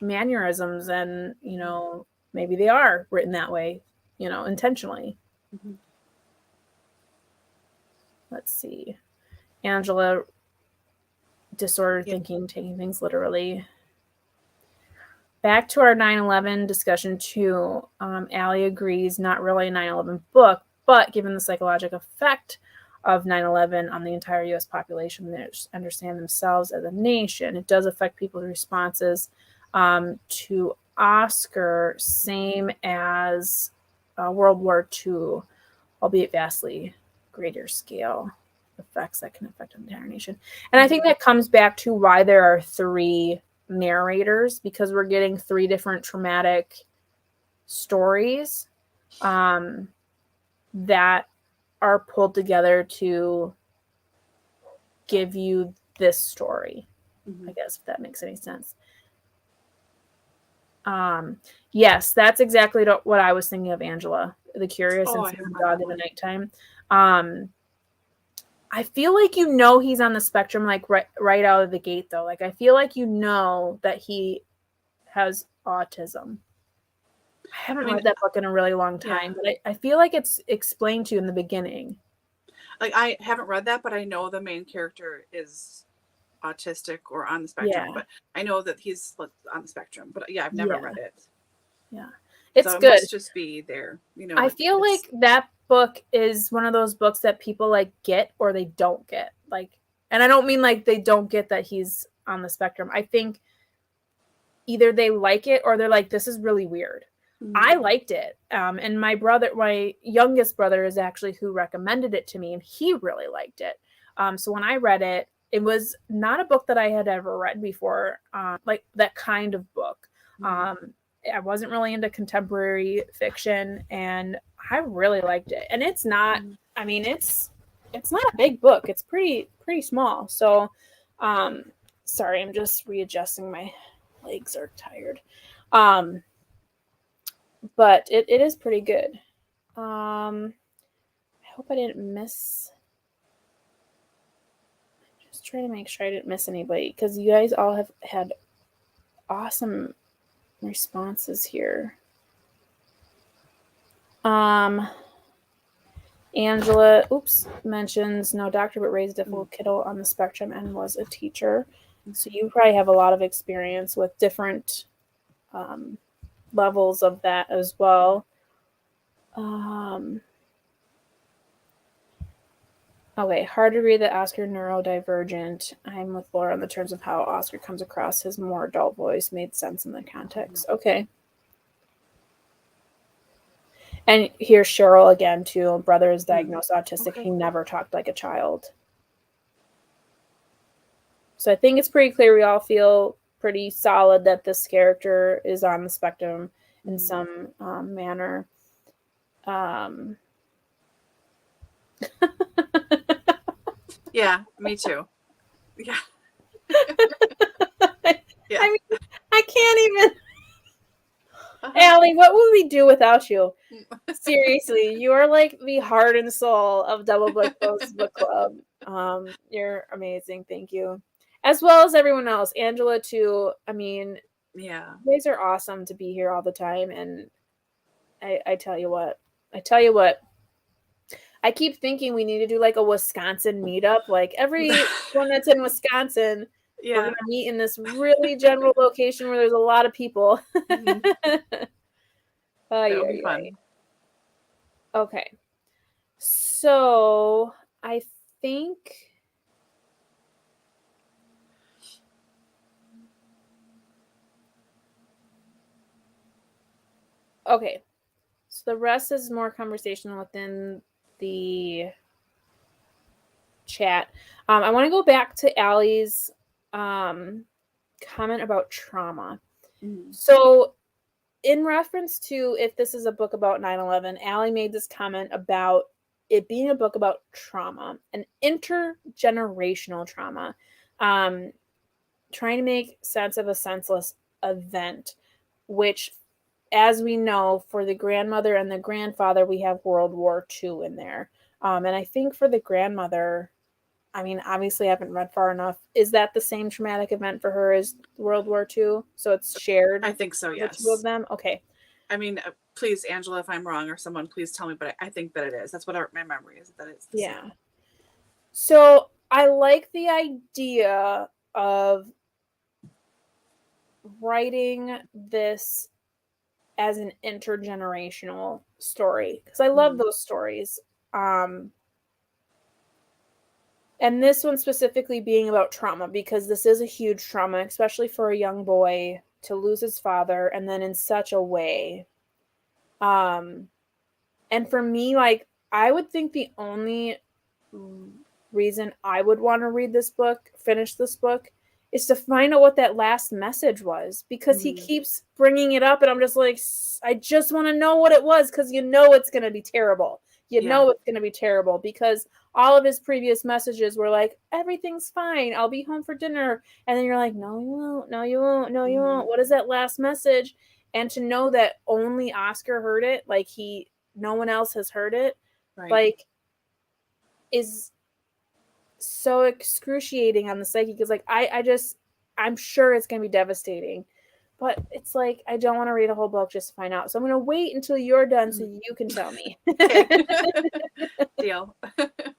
mannerisms, and maybe they are written that way, intentionally. Let's see. Angela, disordered thinking, taking things literally. Back to our 9/11 discussion too. Allie agrees, not really a 9/11 book, but given the psychological effect of 9/11 on the entire U.S. population, they understand themselves as a nation. It does affect people's responses to Oscar, same as World War II, albeit vastly greater scale effects that can affect an entire nation. And I think that comes back to why there are 3 narrators, because we're getting 3 different traumatic stories that are pulled together to give you this story. I guess, if that makes any sense. Yes, that's exactly what I was thinking of, Angela. The Curious and Seeing the Dog in the Nighttime. I feel like you know he's on the spectrum, like right out of the gate, though. Like, I feel like you know that he has autism. I haven't read that book in a really long time, but I feel like it's explained to you in the beginning. Like, I haven't read that, but I know the main character is autistic or on the spectrum. But I know that he's on the spectrum. But I've never read it. Yeah, it's so good. It must just be there. I feel like that book is one of those books that people like get or they don't get. Like, and I don't mean like they don't get that he's on the spectrum. I think either they like it or they're like, this is really weird. I liked it. And my youngest brother is actually who recommended it to me, and he really liked it. So when I read it, it was not a book that I had ever read before, like that kind of book. I wasn't really into contemporary fiction, and I really liked it. And it's not, I mean, it's not a big book. It's pretty small. So, sorry, I'm just readjusting. My legs are tired. But it is pretty good. I hope I didn't miss. Just trying to make sure I didn't miss anybody, because you guys all have had awesome responses here. Angela, mentions no doctor but raised a difficult kiddo on the spectrum and was a teacher. So you probably have a lot of experience with different levels of that as well. Okay, hard to read that Oscar neurodivergent. I'm with Laura on the terms of how Oscar comes across. His more adult voice made sense in the context. Okay. And here's Cheryl again, too. Brother is diagnosed autistic. Okay. He never talked like a child. So I think it's pretty clear we all feel pretty solid that this character is on the spectrum in some manner. Yeah, me too. Yeah. Yeah. I mean, I can't even. Allie, what would we do without you? Seriously, you are like the heart and soul of DoubleBookedCo's book club. You're amazing. Thank you. As well as everyone else. Angela, too. I mean, yeah, you guys are awesome to be here all the time. And I tell you what. I keep thinking we need to do like a Wisconsin meetup. Like everyone that's in Wisconsin, we're going to meet in this really general location where there's a lot of people. That would be fun. Okay. So I think okay. So the rest is more conversation within the chat. I want to go back to Allie's comment about trauma. So in reference to if this is a book about 9/11, Allie made this comment about it being a book about trauma, an intergenerational trauma, trying to make sense of a senseless event, which, as we know, for the grandmother and the grandfather, we have World War II in there. And I think for the grandmother, I mean, obviously I haven't read far enough. Is that the same traumatic event for her as World War II? So it's shared? I think so, yes. The two of them? Okay. I mean, please, Angela, if I'm wrong or someone, please tell me, but I think that it is. That's what my memory is, that it's the same. So I like the idea of writing this as an intergenerational story, because I love those stories. And this one specifically being about trauma, because this is a huge trauma, especially for a young boy to lose his father and then in such a way. And for me, like, I would think the only reason I would want to finish this book, is to find out what that last message was, because he keeps bringing it up and I'm just like, I just want to know what it was, because you know it's going to be terrible. you know it's going to be terrible, because all of his previous messages were like, everything's fine, I'll be home for dinner. And then you're like, no, you won't. No, you won't. No, you won't. What is that last message? And to know that only Oscar heard it, like no one else has heard it, like, is so excruciating on the psyche. Because like I'm sure it's going to be devastating. But it's like, I don't want to read a whole book just to find out. So I'm going to wait until you're done so you can tell me. Deal.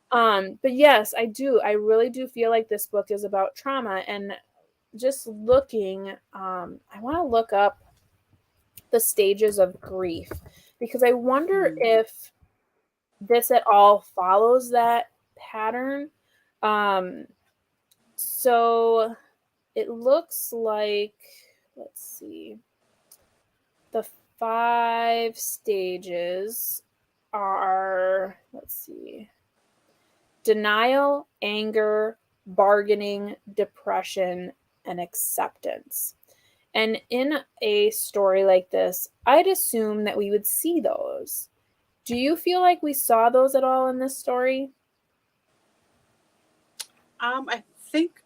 But yes, I do. I really do feel like this book is about trauma. And just looking, I want to look up the stages of grief, because I wonder if this at all follows that pattern. So it looks like, let's see, the 5 stages are, let's see, denial, anger, bargaining, depression, and acceptance. And in a story like this, I'd assume that we would see those. Do you feel like we saw those at all in this story? I think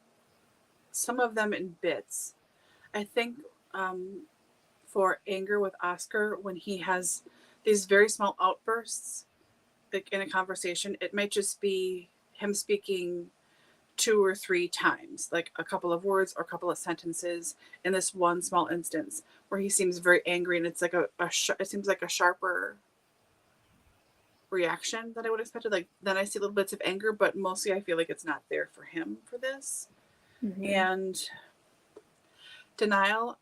some of them in bits. I think for anger with Oscar, when he has these very small outbursts, like in a conversation, it might just be him speaking 2 or 3 times, like a couple of words or a couple of sentences in this one small instance where he seems very angry, and it's like it seems like a sharper reaction that I would have expected. Like, then I see little bits of anger, but mostly I feel like it's not there for him for this. And denial,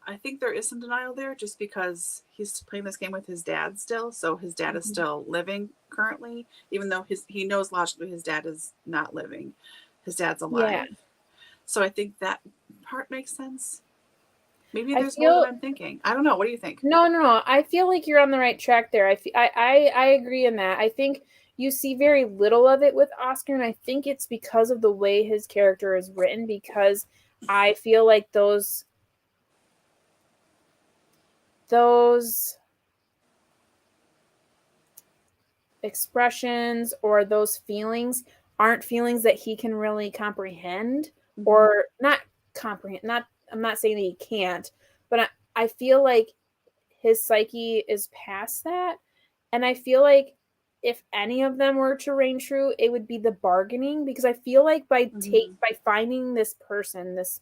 I think there is some denial there, just because he's playing this game with his dad still. So his dad is still living currently, even though he knows logically his dad is not living. His dad's alive. Yeah. So I think that part makes sense. Maybe there's more than I'm thinking. I don't know. What do you think? No. I feel like you're on the right track there. I agree in that. I think you see very little of it with Oscar, and I think it's because of the way his character is written, because I feel like those expressions or those feelings aren't feelings that he can really comprehend, or not comprehend. I'm not saying that he can't, but I feel like his psyche is past that. And I feel like if any of them were to reign true, it would be the bargaining, because I feel like by finding this person, this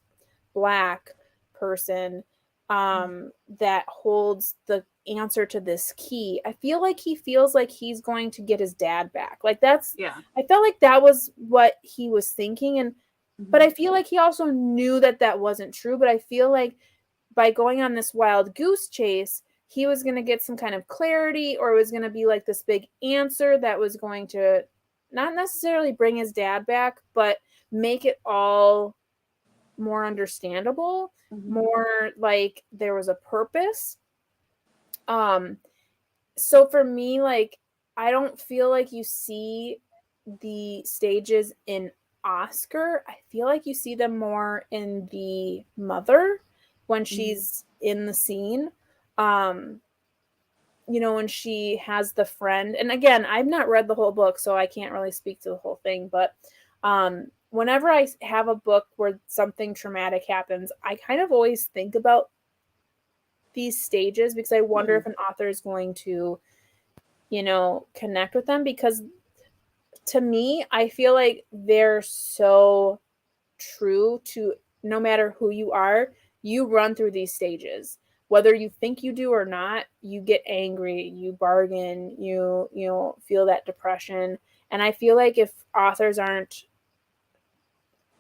Black person, that holds the answer to this key, I feel like he feels like he's going to get his dad back. Like I felt like that was what he was thinking. And but I feel like he also knew that that wasn't true. But I feel like by going on this wild goose chase, he was going to get some kind of clarity, or it was going to be like this big answer that was going to not necessarily bring his dad back, but make it all more understandable, more like there was a purpose. So for me, like, I don't feel like you see the stages in Oscar. I feel like you see them more in the mother when she's in the scene. You know, when she has the friend. And again, I've not read the whole book, so I can't really speak to the whole thing. But whenever I have a book where something traumatic happens, I kind of always think about these stages, because I wonder if an author is going to, you know, connect with them. Because to me, I feel like they're so true to no matter who you are, you run through these stages. Whether you think you do or not, you get angry, you bargain, you feel that depression. And I feel like if authors aren't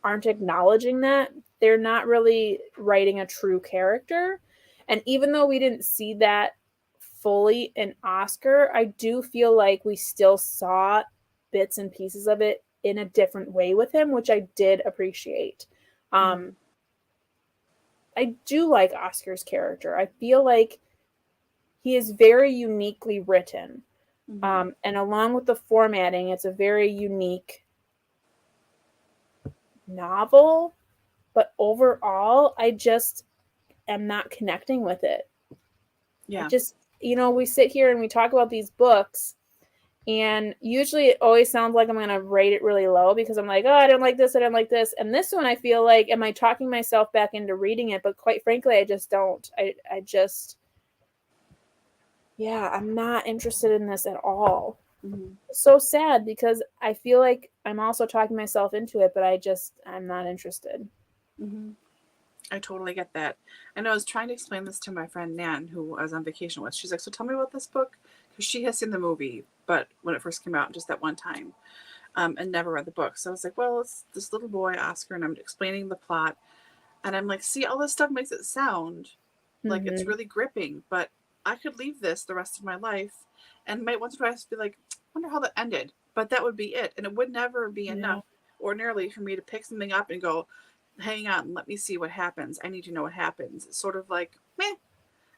acknowledging that, they're not really writing a true character. And even though we didn't see that fully in Oscar, I do feel like we still saw bits and pieces of it in a different way with him, which I did appreciate. I do like Oscar's character. I feel like he is very uniquely written. And along with the formatting, it's a very unique novel. But overall, I just am not connecting with it. Yeah. I just, you know, we sit here and we talk about these books, And usually it always sounds like I'm going to rate it really low because I'm like, oh, I don't like this, I don't like this. And this one I feel like, am I talking myself back into reading it? But quite frankly, I just don't. I just, yeah, I'm not interested in this at all. Mm-hmm. So sad because I feel like I'm also talking myself into it, but I'm not interested. Mm-hmm. I totally get that. I know I was trying to explain this to my friend Nan, who I was on vacation with. She's like, so tell me about this book. Because she has seen the movie, but when it first came out, just that one time, and never read the book. So I was like, well, it's this little boy, Oscar, and I'm explaining the plot. And I'm like, see, all this stuff makes it sound like it's really gripping, but I could leave this the rest of my life and might once or twice be like, I wonder how that ended. But that would be it. And it would never be enough ordinarily for me to pick something up and go, hang on, let me see what happens. I need to know what happens. It's sort of like, meh.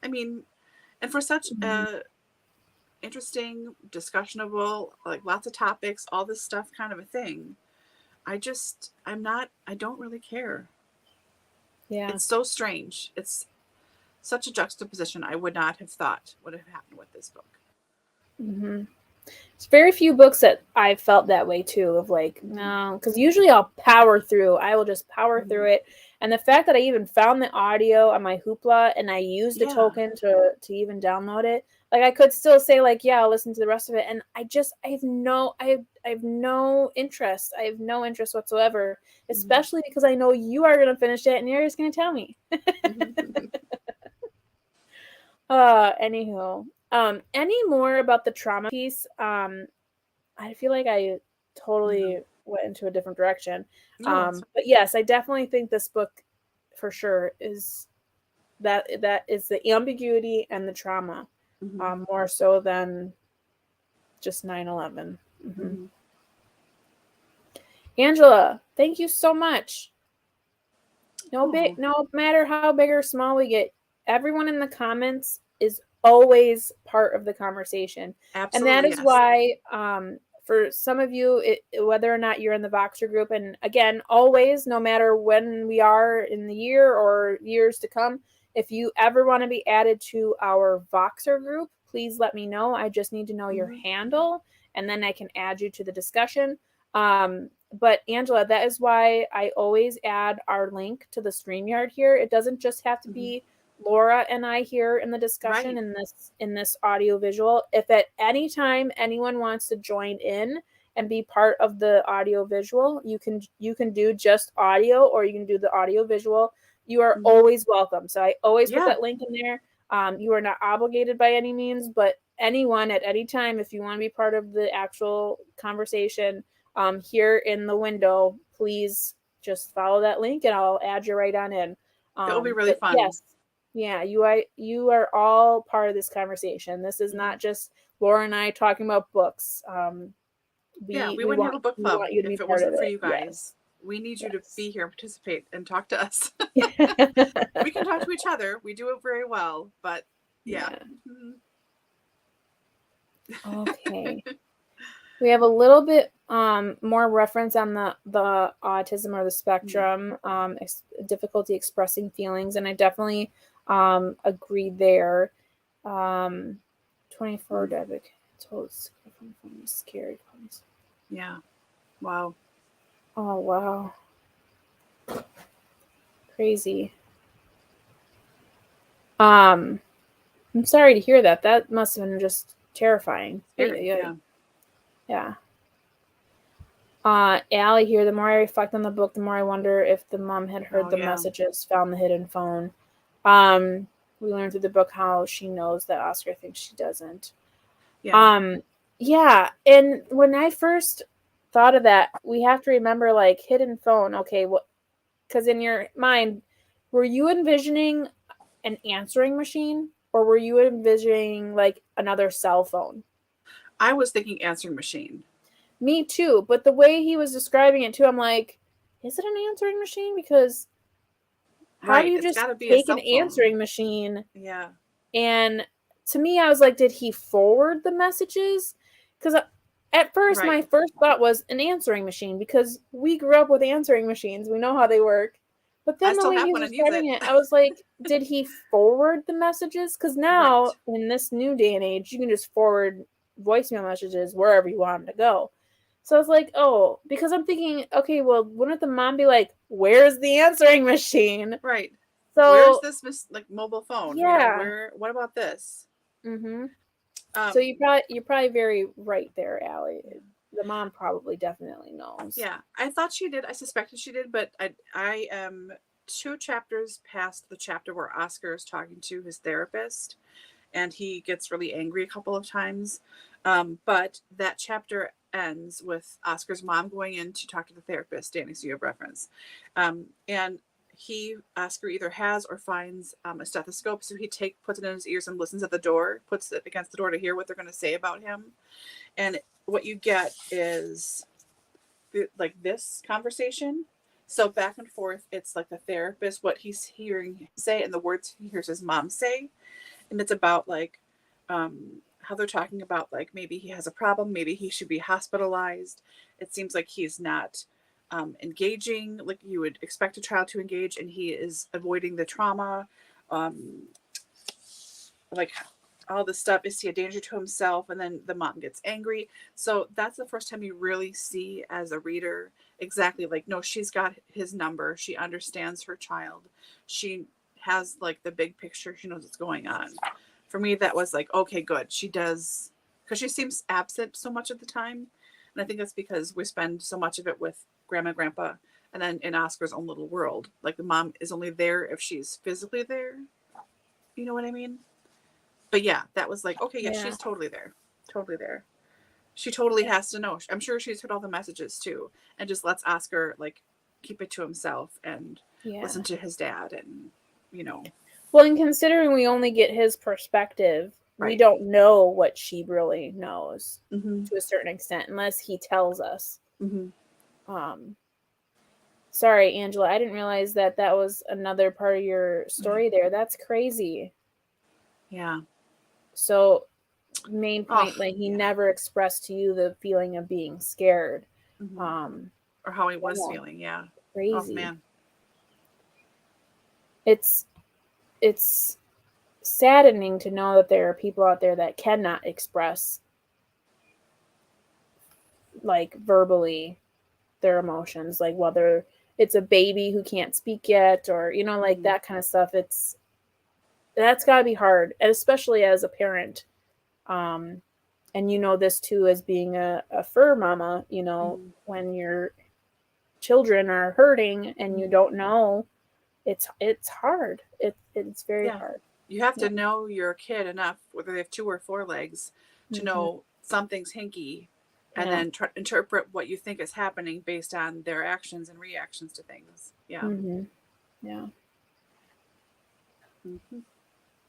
I mean, and for such interesting, discussionable, like lots of topics, all this stuff kind of a thing, I don't really care. Yeah. It's so strange. It's such a juxtaposition I would not have thought would have happened with this book. Mm-hmm. It's very few books that I felt that way too, of like, no, because usually I'll power through. I will just power through it. And the fact that I even found the audio on my Hoopla and I used the token to even download it, like I could still say like, yeah, I'll listen to the rest of it. And I have no interest. I have no interest whatsoever, especially because I know you are going to finish it and you're just going to tell me. Anywho, any more about the trauma piece? I feel like I totally went into a different direction. But yes, I definitely think this book for sure is that is the ambiguity and the trauma, more so than just 9/11. Angela, thank you so much. No matter how big or small we get, everyone in the comments is always part of the conversation. Absolutely, and that is why for some of you, whether or not you're in the Voxer group, and again, always, no matter when we are in the year or years to come, if you ever want to be added to our Voxer group, please let me know. I just need to know your handle, and then I can add you to the discussion. But Angela, that is why I always add our link to the StreamYard here. It doesn't just have to be Laura and I here in the discussion in this audio visual. If at any time anyone wants to join in and be part of the audio visual, you can do just audio, or you can do the audio visual. You are always welcome. So I always put that link in there. You are not obligated by any means, but anyone at any time, if you want to be part of the actual conversation here in the window, please just follow that link and I'll add you right on in. It will be really fun. Yes. Yeah, you are all part of this conversation. This is not just Laura and I talking about books. We wouldn't have a book club if it wasn't for you guys. Yes. We need you to be here, participate, and talk to us. We can talk to each other. We do it very well, but yeah. Okay. We have a little bit more reference on the autism or the spectrum, difficulty expressing feelings, and I definitely agree there. 24 debit told scared. Yeah. Wow. Oh wow. Crazy. I'm sorry to hear that. That must have been just terrifying. Yeah. Allie here, the more I reflect on the book, the more I wonder if the mom had heard the messages, found the hidden phone. We learned through the book how she knows that Oscar thinks she doesn't. Yeah. And when I first thought of that, we have to remember, like, hidden phone. Okay, what? Because in your mind, were you envisioning an answering machine, or were you envisioning like another cell phone? I was thinking answering machine. Me too, but the way he was describing it too, I'm like, is it an answering machine? Because how do you just take an answering machine? Yeah. And to me, I was like, did he forward the messages? Because at first, my first thought was an answering machine, because we grew up with answering machines. We know how they work. But then the way he was describing it, I was like, did he forward the messages? Because now, in this new day and age, you can just forward voicemail messages wherever you want them to go. So I was like, oh, because I'm thinking, okay, well, wouldn't the mom be like, where's the answering machine? Right. So where's this like mobile phone? yeah. What about this? Mm-hmm. So you're probably very right there, Allie. The mom probably definitely knows. Yeah, I thought she did. I suspected she did, but I am 2 chapters past the chapter where Oscar is talking to his therapist, and he gets really angry a couple of times. But that chapter ends with Oscar's mom going in to talk to the therapist. Danny, so you have reference, and Oscar either has or finds a stethoscope, so he puts it in his ears and listens at the door, puts it against the door to hear what they're going to say about him, and what you get is like this conversation. So back and forth, it's like the therapist, what he's hearing him say and the words he hears his mom say. And it's about like how they're talking about like maybe he has a problem, maybe he should be hospitalized. It seems like he's not engaging like you would expect a child to engage, and he is avoiding the trauma. Like all this stuff, is he a danger to himself? And then the mom gets angry. So that's the first time you really see as a reader exactly like, no, she's got his number. She understands her child. She has like the big picture. She knows what's going on. For me, that was like, okay, good. She does, because she seems absent so much of the time. And I think that's because we spend so much of it with grandma and grandpa, and then in Oscar's own little world. Like the mom is only there if she's physically there. You know what I mean? But yeah, that was like, okay, yeah, she's totally there. Totally there. She totally has to know. I'm sure she's heard all the messages too, and just lets Oscar like keep it to himself and listen to his dad, and you know. Well, and considering we only get his perspective, we don't know what she really knows to a certain extent, unless he tells us. Sorry, Angela, I didn't realize that was another part of your story there. That's crazy. Yeah. So, main point, like he never expressed to you the feeling of being scared, or how he was feeling. Yeah, crazy. Oh man, it's saddening to know that there are people out there that cannot express, like verbally, their emotions. Like whether it's a baby who can't speak yet, or you know, like that kind of stuff. That's got to be hard, especially as a parent. And you know this too, as being a fur mama, you know, when your children are hurting and you don't know, it's hard. It's very hard. You have to know your kid enough, whether they have 2 or 4 legs, to know something's hinky, and then interpret what you think is happening based on their actions and reactions to things. Yeah. Yeah.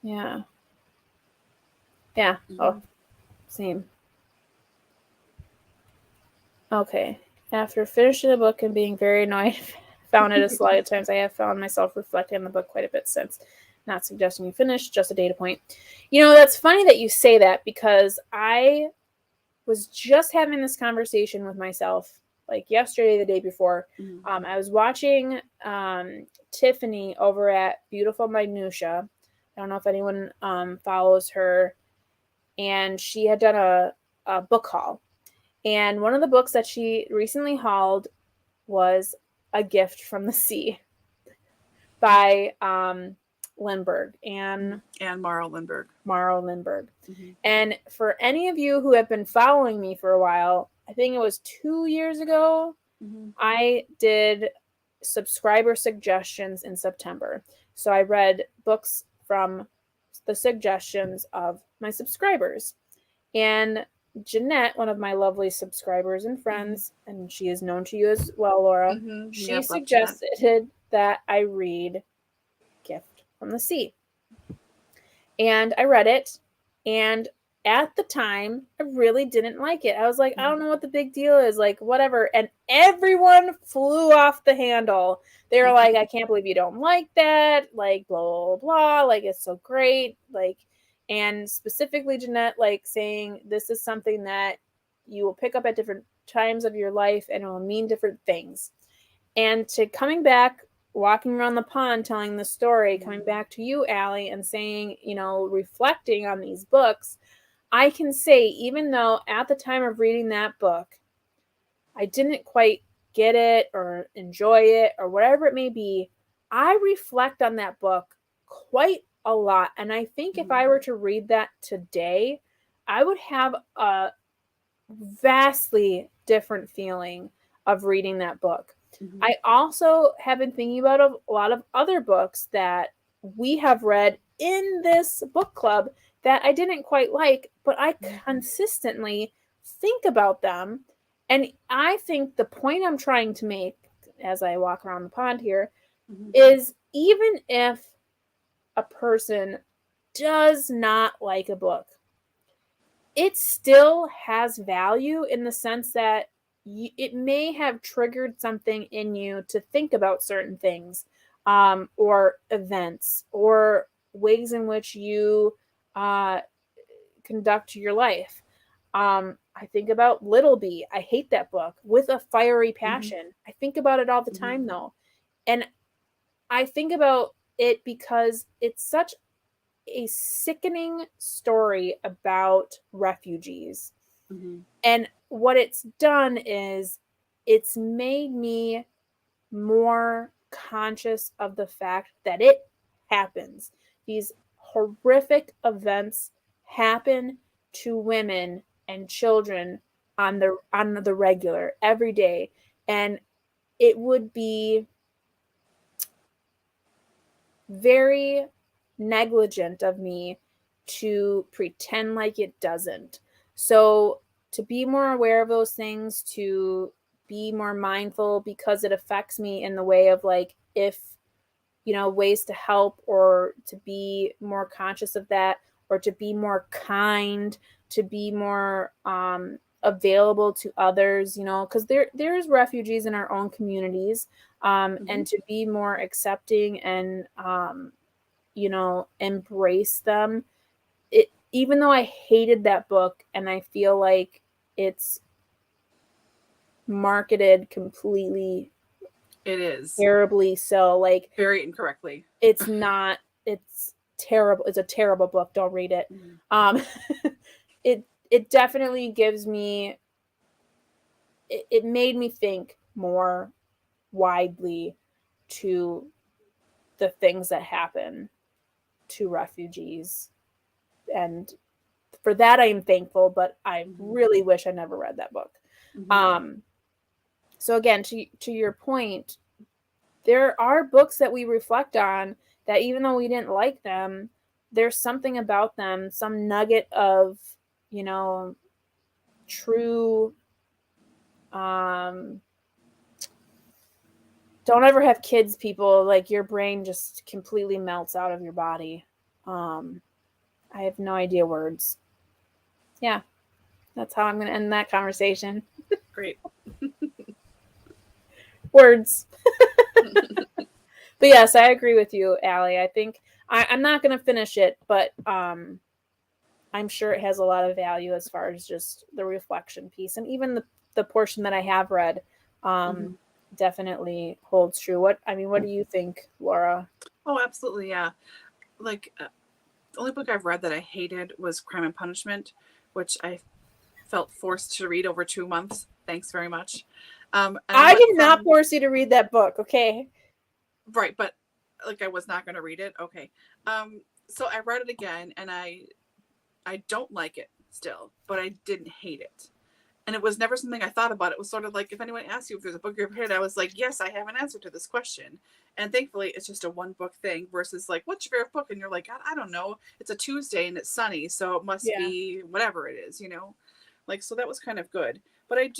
Yeah. Yeah. Oh, same. Okay. After finishing the book and being very annoyed, found it a lot of times, I have found myself reflecting on the book quite a bit since. Not suggesting you finish, just a data point. You know, that's funny that you say that, because I was just having this conversation with myself like yesterday, the day before. I was watching Tiffany over at Beautiful Minutia. I don't know if anyone follows her. And she had done a book haul. And one of the books that she recently hauled was A Gift from the Sea by Lindbergh. And Mara Lindbergh. And for any of you who have been following me for a while, I think it was 2 years ago, I did subscriber suggestions in September. So I read books from the suggestions of my subscribers. And Jeanette, one of my lovely subscribers and friends, and she is known to you as well, Laura, she suggested that I read Gift from the Sea. And I read it, and at the time, I really didn't like it. I was like, I don't know what the big deal is, like, whatever. And everyone flew off the handle. They were like, I can't believe you don't like that, like, blah, blah, blah, like, it's so great, like, and specifically Jeanette, like, saying this is something that you will pick up at different times of your life, and it will mean different things. And to coming back, walking around the pond, telling the story, coming back to you, Allie, and saying, you know, reflecting on these books, I can say, even though at the time of reading that book, I didn't quite get it or enjoy it or whatever it may be, I reflect on that book quite a lot. And I think if I were to read that today, I would have a vastly different feeling of reading that book. Mm-hmm. I also have been thinking about a lot of other books that we have read in this book club that I didn't quite like, but I consistently think about them. And I think the point I'm trying to make as I walk around the pond here is even if a person does not like a book, it still has value in the sense that it may have triggered something in you to think about certain things, or events or ways in which you conduct your life. I think about Little Bee. I hate that book with a fiery passion. I think about it all the time, though. And I think about it because it's such a sickening story about refugees. And what it's done is it's made me more conscious of the fact that it happens. These horrific events happen to women and children on the regular every day. And it would be very negligent of me to pretend like it doesn't. So to be more aware of those things, to be more mindful because it affects me in the way of like, if, ways to help or to be more conscious of that, or to be more kind, to be more available to others, because there's refugees in our own communities, and to be more accepting and embrace them. Even though I hated that book and I feel like it's marketed completely, it is terribly, so like very incorrectly. It's not. It's terrible. It's a terrible book. Don't read it. It definitely gives me. It made me think more widely to the things that happen to refugees, and for that I am thankful. But I really wish I never read that book. So again, to your point, there are books that we reflect on that even though we didn't like them, there's something about them, some nugget of, true. Don't ever have kids, people. Like, your brain just completely melts out of your body. I have no idea words. Yeah, that's how I'm going to end that conversation. Great. Words. But yes, I agree with you, Allie. I think I'm not going to finish it, but I'm sure it has a lot of value as far as just the reflection piece, and even the portion that I have read definitely holds true. What do you think, Laura? Oh, absolutely, yeah. Like, the only book I've read that I hated was Crime and Punishment, which I felt forced to read over 2 months. Thanks very much. I did not force you to read that book, okay? Right, but like I was not going to read it. Okay. So I read it again, and I don't like it still, but I didn't hate it. And it was never something I thought about. It was sort of like, if anyone asks you if there's a book you've read, I was like, yes, I have an answer to this question. And thankfully, it's just a one book thing versus like, what's your favorite book? And you're like, God, I don't know. It's a Tuesday and it's sunny, so it must be whatever it is, Like, so that was kind of good. But a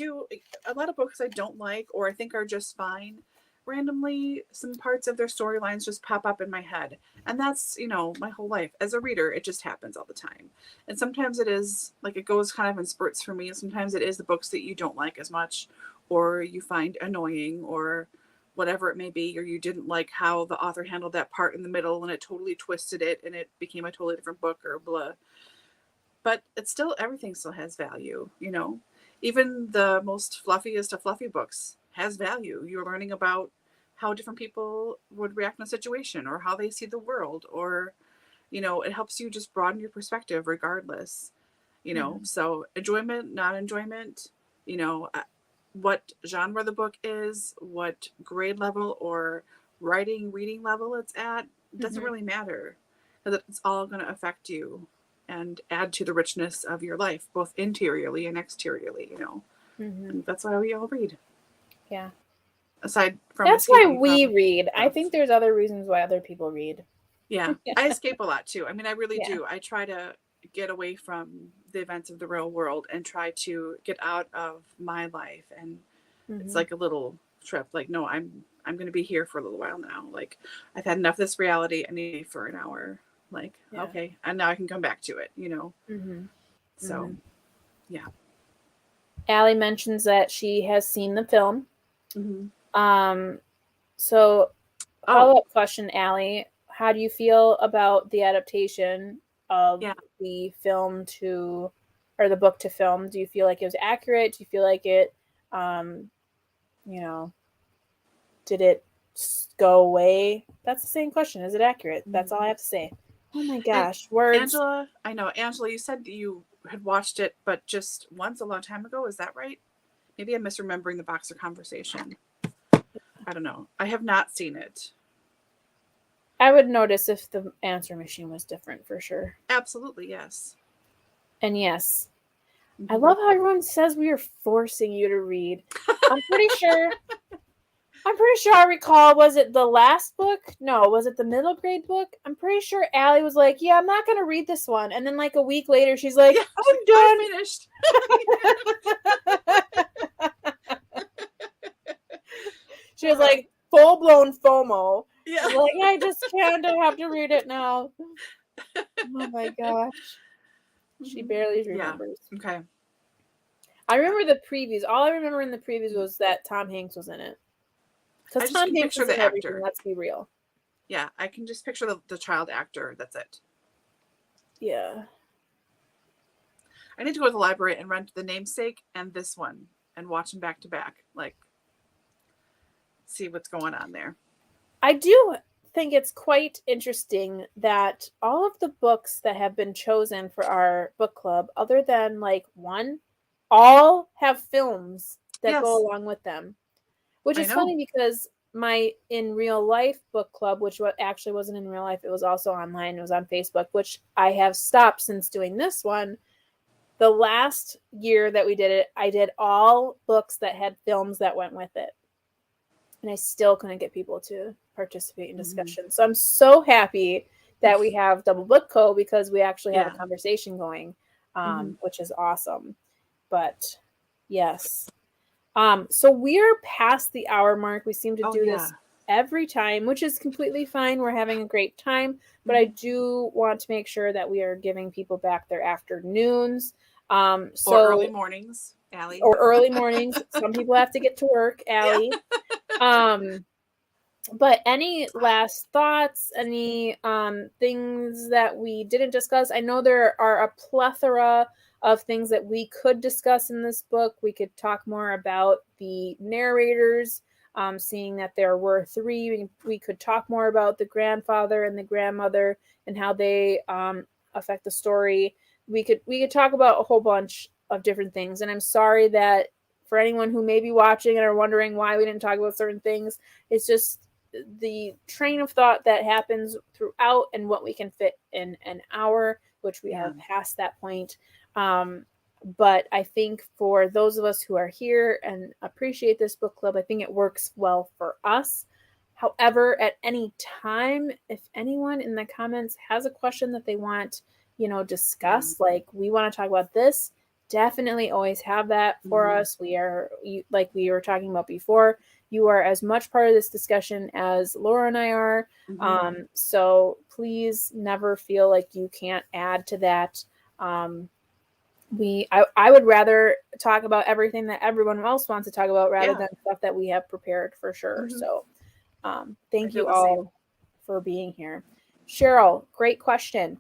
lot of books I don't like or I think are just fine. Randomly, some parts of their storylines just pop up in my head. And that's, my whole life. As a reader, it just happens all the time. And sometimes it is, like, it goes kind of in spurts for me. Sometimes it is the books that you don't like as much or you find annoying or whatever it may be, or you didn't like how the author handled that part in the middle and it totally twisted it and it became a totally different book or blah. But everything still has value, Even the most fluffiest of fluffy books has value. You're learning about how different people would react in a situation or how they see the world, or, it helps you just broaden your perspective regardless. you know. So enjoyment, non-enjoyment, you know, what genre the book is, what grade level or reading level it's at, doesn't really matter, because it's all going to affect you and add to the richness of your life, both interiorly and exteriorly, you know. And that's why we all read. Yeah. Aside from that's why we read. I think there's other reasons why other people read. Yeah. I escape a lot too. I mean, I really do. I try to get away from the events of the real world and try to get out of my life. And it's like a little trip. Like, no, I'm going to be here for a little while now. Like, I've had enough of this reality. I need for an hour. Like, okay. And now I can come back to it, you know? So, yeah. Allie mentions that she has seen the film. So follow-up question, Allie. How do you feel about the adaptation of the film to, or the book to film? Do you feel like it was accurate? Do you feel like it, you know, did it go away? That's the same question. Is it accurate? That's all I have to say. Oh my gosh, words. Angela, I know. Angela, you said you had watched it, but just once a long time ago. Is that right? Maybe I'm misremembering the Boxer conversation. I don't know. I have not seen it. I would notice if the answer machine was different for sure. Absolutely, yes. And yes. I love how everyone says we are forcing you to read. I'm pretty sure I recall, was it the last book? No, was it the middle grade book? I'm pretty sure Allie was like, yeah, I'm not going to read this one. And then like a week later, she's like, I'm done. I'm finished. She was like full-blown FOMO. Yeah. Like, I just can't have to read it now. Oh my gosh. She barely remembers. Yeah. Okay. I remember the previews. All I remember in the previews was that Tom Hanks was in it. Because Tom Hanks is in everything, let's be real. Yeah, I can just picture the child actor. That's it. Yeah. I need to go to the library and rent The Namesake and this one and watch them back to back. Like, see what's going on there. I do think it's quite interesting that all of the books that have been chosen for our book club, other than like one, all have films that go along with them. Which is funny because my in real life book club, which actually wasn't in real life, it was also online, it was on Facebook, which I have stopped since doing this one. The last year that we did it, I did all books that had films that went with it. And I still couldn't get people to participate in discussion. So I'm so happy that we have DoubleBookedCo because we actually have a conversation going, which is awesome. But yes. So we're past the hour mark. We seem to do this every time, which is completely fine. We're having a great time, but I do want to make sure that we are giving people back their afternoons. Or early mornings, Allie. Or early mornings. Some people have to get to work, Allie. But any last thoughts, any things that we didn't discuss? I know there are a plethora of things that we could discuss in this book. We could talk more about the narrators, seeing that there were 3. We could talk more about the grandfather and the grandmother and how they affect the story. We could talk about a whole bunch of different things. And I'm sorry that for anyone who may be watching and are wondering why we didn't talk about certain things, it's just the train of thought that happens throughout and what we can fit in an hour, which we have passed that point. But I think for those of us who are here and appreciate this book club, I think it works well for us. However, at any time, if anyone in the comments has a question that they want, discuss, like we want to talk about this, definitely always have that for us. We are, like we were talking about before, you are as much part of this discussion as Laura and I are. So please never feel like you can't add to that. I would rather talk about everything that everyone else wants to talk about rather than stuff that we have prepared for sure. So thank you all for being here. Cheryl, great question.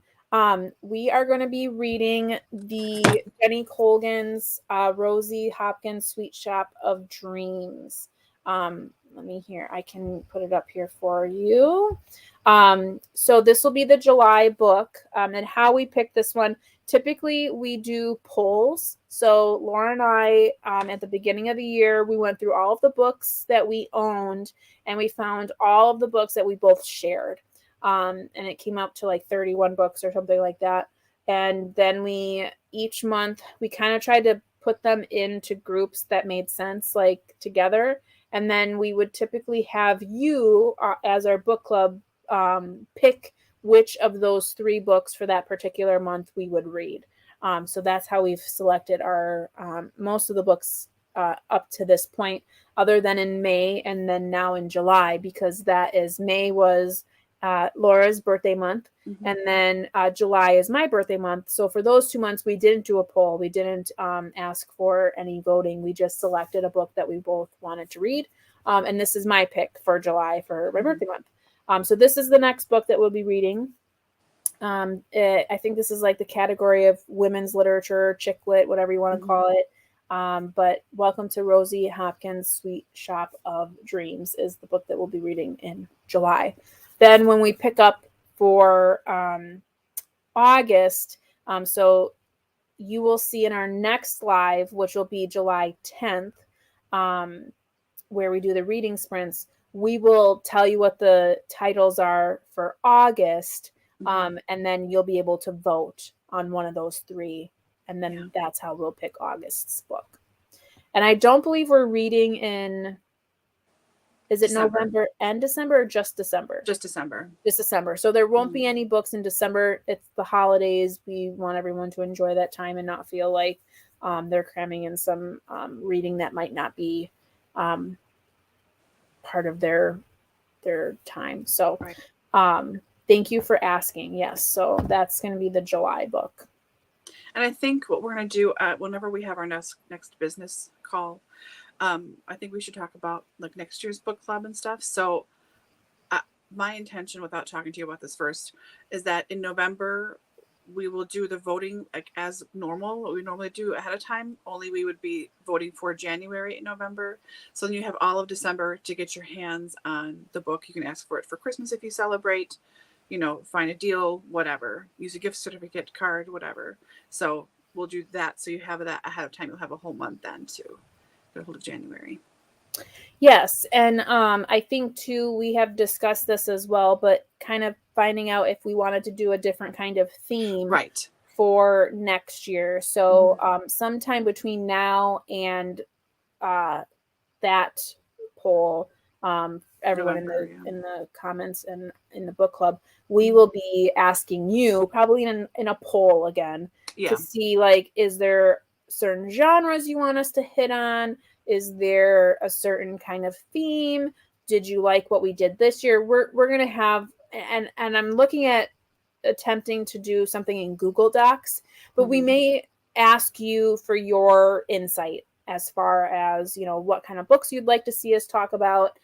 We are going to be reading the Jenny Colgan's Rosie Hopkins Sweet Shop of Dreams. Let me hear. I can put it up here for you. So this will be the July book, and how we pick this one. Typically, we do polls. So Laura and I, at the beginning of the year, we went through all of the books that we owned, and we found all of the books that we both shared. And it came up to like 31 books or something like that. And then each month, we kind of tried to put them into groups that made sense, like together. And then we would typically have you as our book club pick which of those 3 books for that particular month we would read. So that's how we've selected our most of the books up to this point, other than in May and then now in July, because May was Laura's birthday month, and then July is my birthday month. So for those 2 months, we didn't do a poll. We didn't ask for any voting. We just selected a book that we both wanted to read. And this is my pick for July for my birthday month. So this is the next book that we'll be reading. I think this is like the category of women's literature, chick lit, whatever you want to call it. But Welcome to Rosie Hopkins' Sweet Shop of Dreams is the book that we'll be reading in July. Then when we pick up for August, so you will see in our next live, which will be July 10th, where we do the reading sprints, we will tell you what the titles are for August, and then you'll be able to vote on one of those 3, and then that's how we'll pick August's book. And I don't believe we're reading in, is it December. November and December, or just December? Just December. Just December. So there won't be any books in December. It's the holidays. We want everyone to enjoy that time and not feel like they're cramming in some reading that might not be part of their time. So thank you for asking. Yes, so that's going to be the July book. And I think what we're going to do whenever we have our next business call, I think we should talk about like next year's book club and stuff. So my intention, without talking to you about this first, is that in November we will do the voting like as normal, what we normally do ahead of time, only we would be voting for January and November. So then you have all of December to get your hands on the book. You can ask for it for Christmas if you celebrate, find a deal, whatever, use a gift certificate, card, whatever. So we'll do that. So you have that ahead of time. You'll have a whole month then to get a hold of January. Yes. And I think too, we have discussed this as well, but kind of finding out if we wanted to do a different kind of theme for next year. So sometime between now and that poll, everyone in the comments and in the book club, we will be asking you probably in a poll again to see, like, is there certain genres you want us to hit on? Is there a certain kind of theme? Did you like what we did this year? We're going to have, and I'm looking at attempting to do something in Google Docs, but we may ask you for your insight as far as, what kind of books you'd like to see us talk about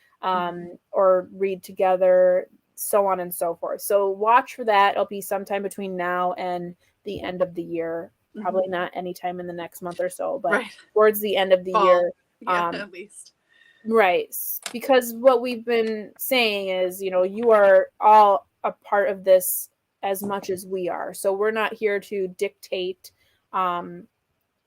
or read together, so on and so forth. So watch for that. It'll be sometime between now and the end of the year. Probably not anytime in the next month or so, but towards the end of the year. At least. Right. Because what we've been saying is, you are all a part of this as much as we are. So we're not here to dictate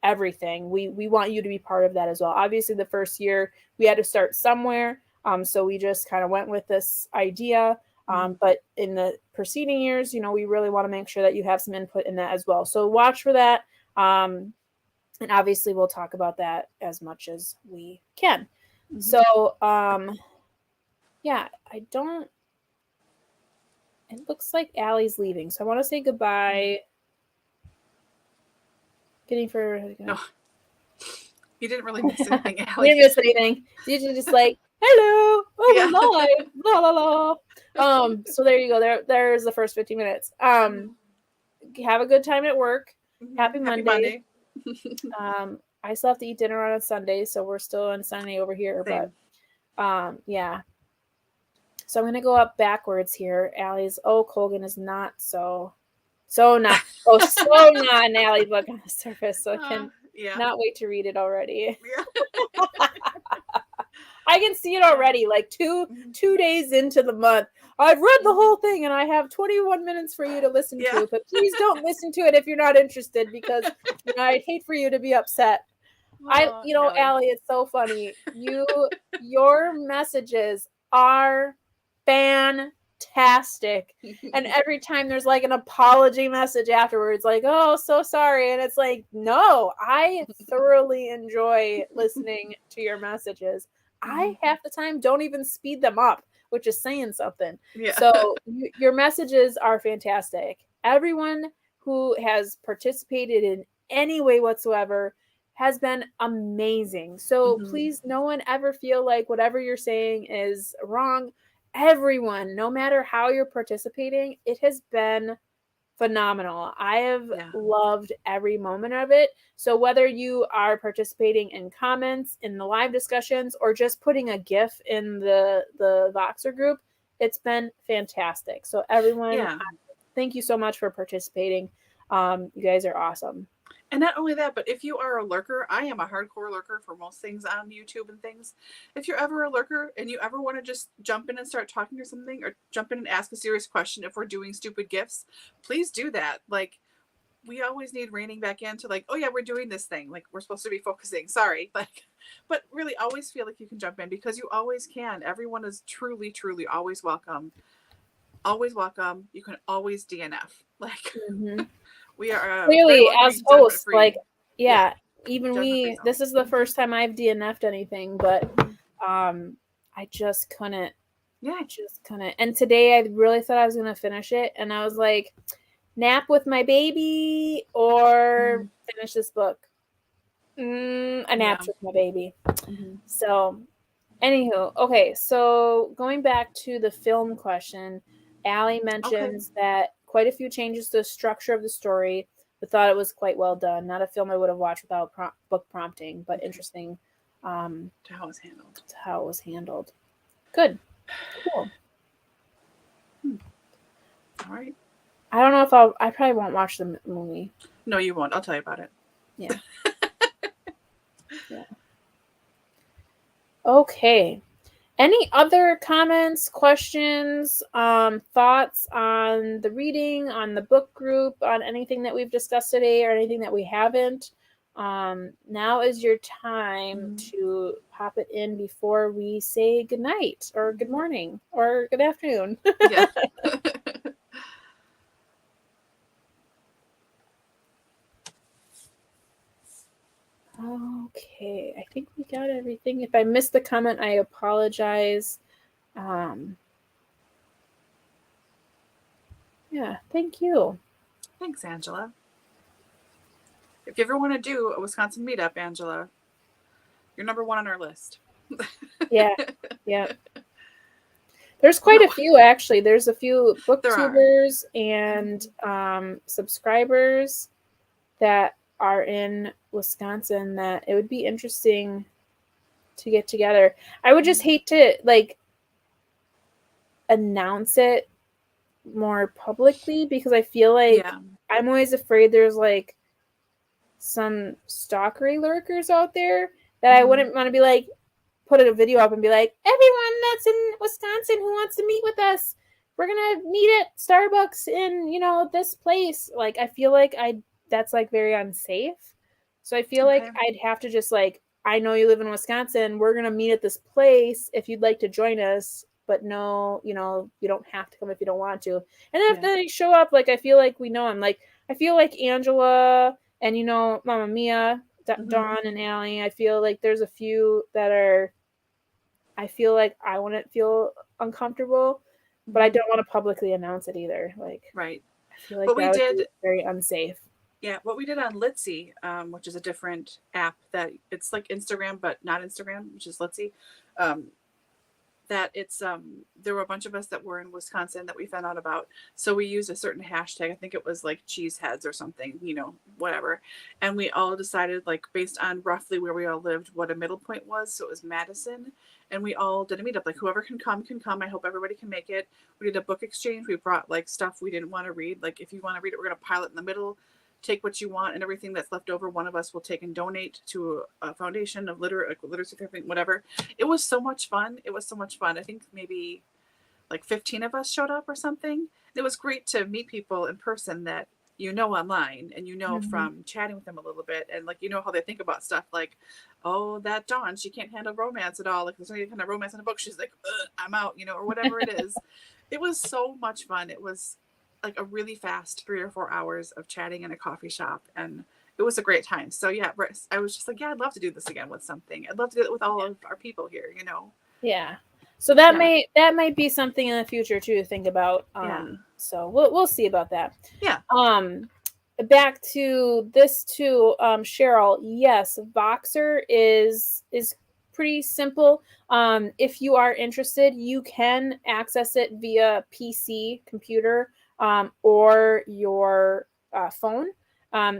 everything. We want you to be part of that as well. Obviously, the first year we had to start somewhere. So we just kind of went with this idea. But in the preceding years, we really want to make sure that you have some input in that as well. So watch for that. And obviously we'll talk about that as much as we can. So, it looks like Allie's leaving. So I want to say goodbye. No, you didn't really miss anything, Allie. You didn't miss anything. You just like, hello, we're live, la la la. So there you go. There's the first 15 minutes. Have a good time at work. Happy Monday. I still have to eat dinner on a Sunday, so we're still on Sunday over here. Same. But so I'm gonna go up backwards here. Allie's Colgan is not so not an Allie book on the surface. So I can not wait to read it already. I can see it already. Like two days into the month, I've read the whole thing and I have 21 minutes for you to listen to. But please don't listen to it if you're not interested, because I'd hate for you to be upset. Allie, it's so funny. Your messages are fantastic. And every time there's like an apology message afterwards, like, oh, so sorry. And it's like, no, I thoroughly enjoy listening to your messages. I half the time don't even speed them up, which is saying something. Yeah. So your messages are fantastic. Everyone who has participated in any way whatsoever has been amazing. So please, no one ever feel like whatever you're saying is wrong. Everyone, no matter how you're participating, it has been phenomenal. I have loved every moment of it. So whether you are participating in comments, in the live discussions, or just putting a GIF in the Voxer group, it's been fantastic. So everyone, thank you so much for participating. You guys are awesome. And not only that, but if you are a lurker, I am a hardcore lurker for most things on YouTube and things. If you're ever a lurker and you ever want to just jump in and start talking or something, or jump in and ask a serious question if we're doing stupid gifts, please do that. Like, we always need reining back into like, oh yeah, we're doing this thing. Like, we're supposed to be focusing. Sorry. Like, but really always feel like you can jump in, because you always can. Everyone is truly, truly always welcome. Always welcome. You can always DNF. Like, we are clearly as hosts, like, even me, this is the first time I've DNF'd anything, but I just couldn't. Yeah, I just couldn't. And today I really thought I was gonna finish it, and I was like, nap with my baby or finish this book. I napped with my baby. So, anywho, okay. So going back to the film question, Allie mentions that quite a few changes to the structure of the story, but thought it was quite well done. Not a film I would have watched without book prompting, but interesting to how it was handled. Good. Cool. All right. I don't know if I probably won't watch the movie. No, you won't. I'll tell you about it. Yeah. Yeah. Okay. Any other comments, questions, thoughts on the reading, on the book group, on anything that we've discussed today or anything that we haven't? Now is your time to pop it in before we say good night or good morning or good afternoon. Yeah. Okay, I think we got everything. If I missed the comment, I apologize. Yeah, thank you. Thanks, Angela. If you ever want to do a Wisconsin meetup, Angela, you're number one on our list. Yeah. There's quite a few, actually. There's a few booktubers and subscribers that are in Wisconsin that it would be interesting to get together. I would just hate to announce it more publicly, because I feel like I'm always afraid there's some stalkery lurkers out there that I wouldn't want to be put a video up and be like, everyone that's in Wisconsin who wants to meet with us, we're gonna meet at Starbucks in this place. I feel like that's very unsafe. So I feel like I'd have to just I know you live in Wisconsin, we're gonna meet at this place if you'd like to join us, but no, you don't have to come if you don't want to. And if they show up, I feel like we know them. I feel like Angela and Mama Mia, Dawn and Allie, I feel like there's a few that I feel like I wouldn't feel uncomfortable, but I don't want to publicly announce it either. Right. I feel like that would be very unsafe. Yeah, what we did on Litzy, which is a different app that it's like Instagram, but not Instagram, which is Litzy, that it's there were a bunch of us that were in Wisconsin that we found out about. So we used a certain hashtag. I think it was cheeseheads or something, whatever. And we all decided based on roughly where we all lived, what a middle point was. So it was Madison. And we all did a meetup. Whoever can come, can come. I hope everybody can make it. We did a book exchange. We brought stuff we didn't want to read. If you want to read it, we're going to pile it in the middle. take what you want, and everything that's left over, one of us will take and donate to a foundation of literacy, whatever. It was so much fun. It was so much fun. I think maybe like 15 of us showed up or something. It was great to meet people in person that online, and from chatting with them a little bit, and like how they think about stuff, like, oh, that Dawn, she can't handle romance at all, like there's any kind of romance in a book, she's like, I'm out, or whatever it is. It was so much fun. It was like a really fast 3 or 4 hours of chatting in a coffee shop, and it was a great time. So yeah, I was just like, yeah, I'd love to do this again with something. I'd love to do it with all of our people here. Yeah. So that might be something in the future too to think about. So we'll see about that. Yeah. Back to this too, Cheryl. Yes, Voxer is pretty simple. If you are interested, you can access it via PC, computer, or your phone.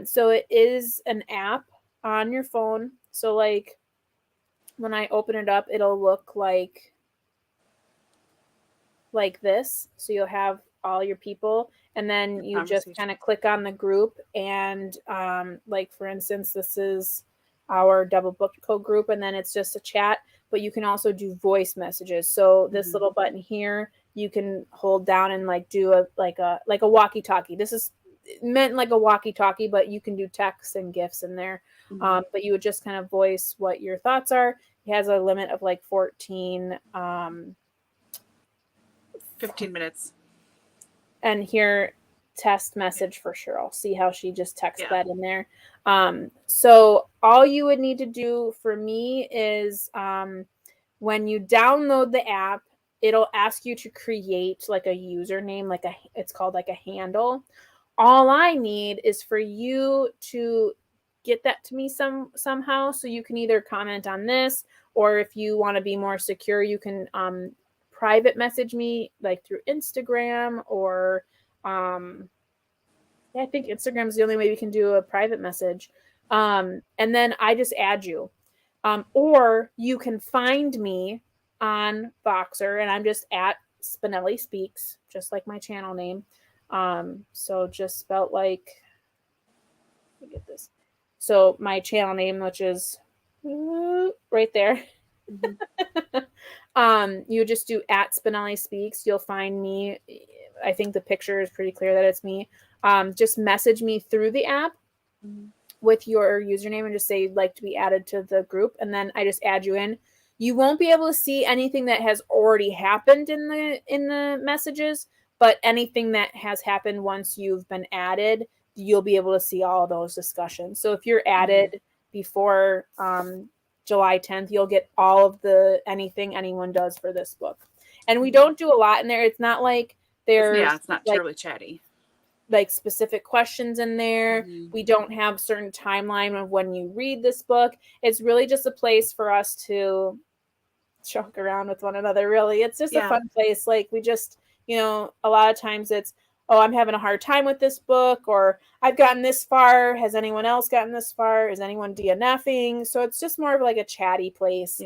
So it is an app on your phone. So like when I open it up, it'll look like this. So you'll have all your people, and then you just kind of click on the group, and like for instance, this is our DoubleBookedCo group, and then it's just a chat, but you can also do voice messages. So this little button here, you can hold down and like do a walkie-talkie. This is meant like a walkie-talkie, but you can do texts and GIFs in there. But you would just kind of voice what your thoughts are. It has a limit of like 15 minutes. And here, test message for Cheryl. See how she just texts that in there. So all you would need to do for me is when you download the app, it'll ask you to create like a username, it's called like a handle. All I need is for you to get that to me somehow. So you can either comment on this, or if you want to be more secure, you can private message me like through Instagram, or I think Instagram is the only way we can do a private message. And then I just add you. Or you can find me on Voxer, and I'm just at Spinelli Speaks, just like my channel name. So just spelt like, let me get this. So my channel name, which is right there. You just do at Spinelli Speaks. You'll find me. I think the picture is pretty clear that it's me. Just message me through the app with your username and just say you'd like to be added to the group, and then I just add you in. You won't be able to see anything that has already happened in the messages, but anything that has happened once you've been added, you'll be able to see all those discussions. So if you're added before July 10th, you'll get all of anything anyone does for this book. And we don't do a lot in there. It's not like it's not terribly chatty. Like specific questions in there. We don't have certain timeline of when you read this book. It's really just a place for us to joke around with one another, really. It's just a fun place. Like we just, a lot of times it's, oh, I'm having a hard time with this book, or I've gotten this far. Has anyone else gotten this far? Is anyone DNFing? So it's just more of like a chatty place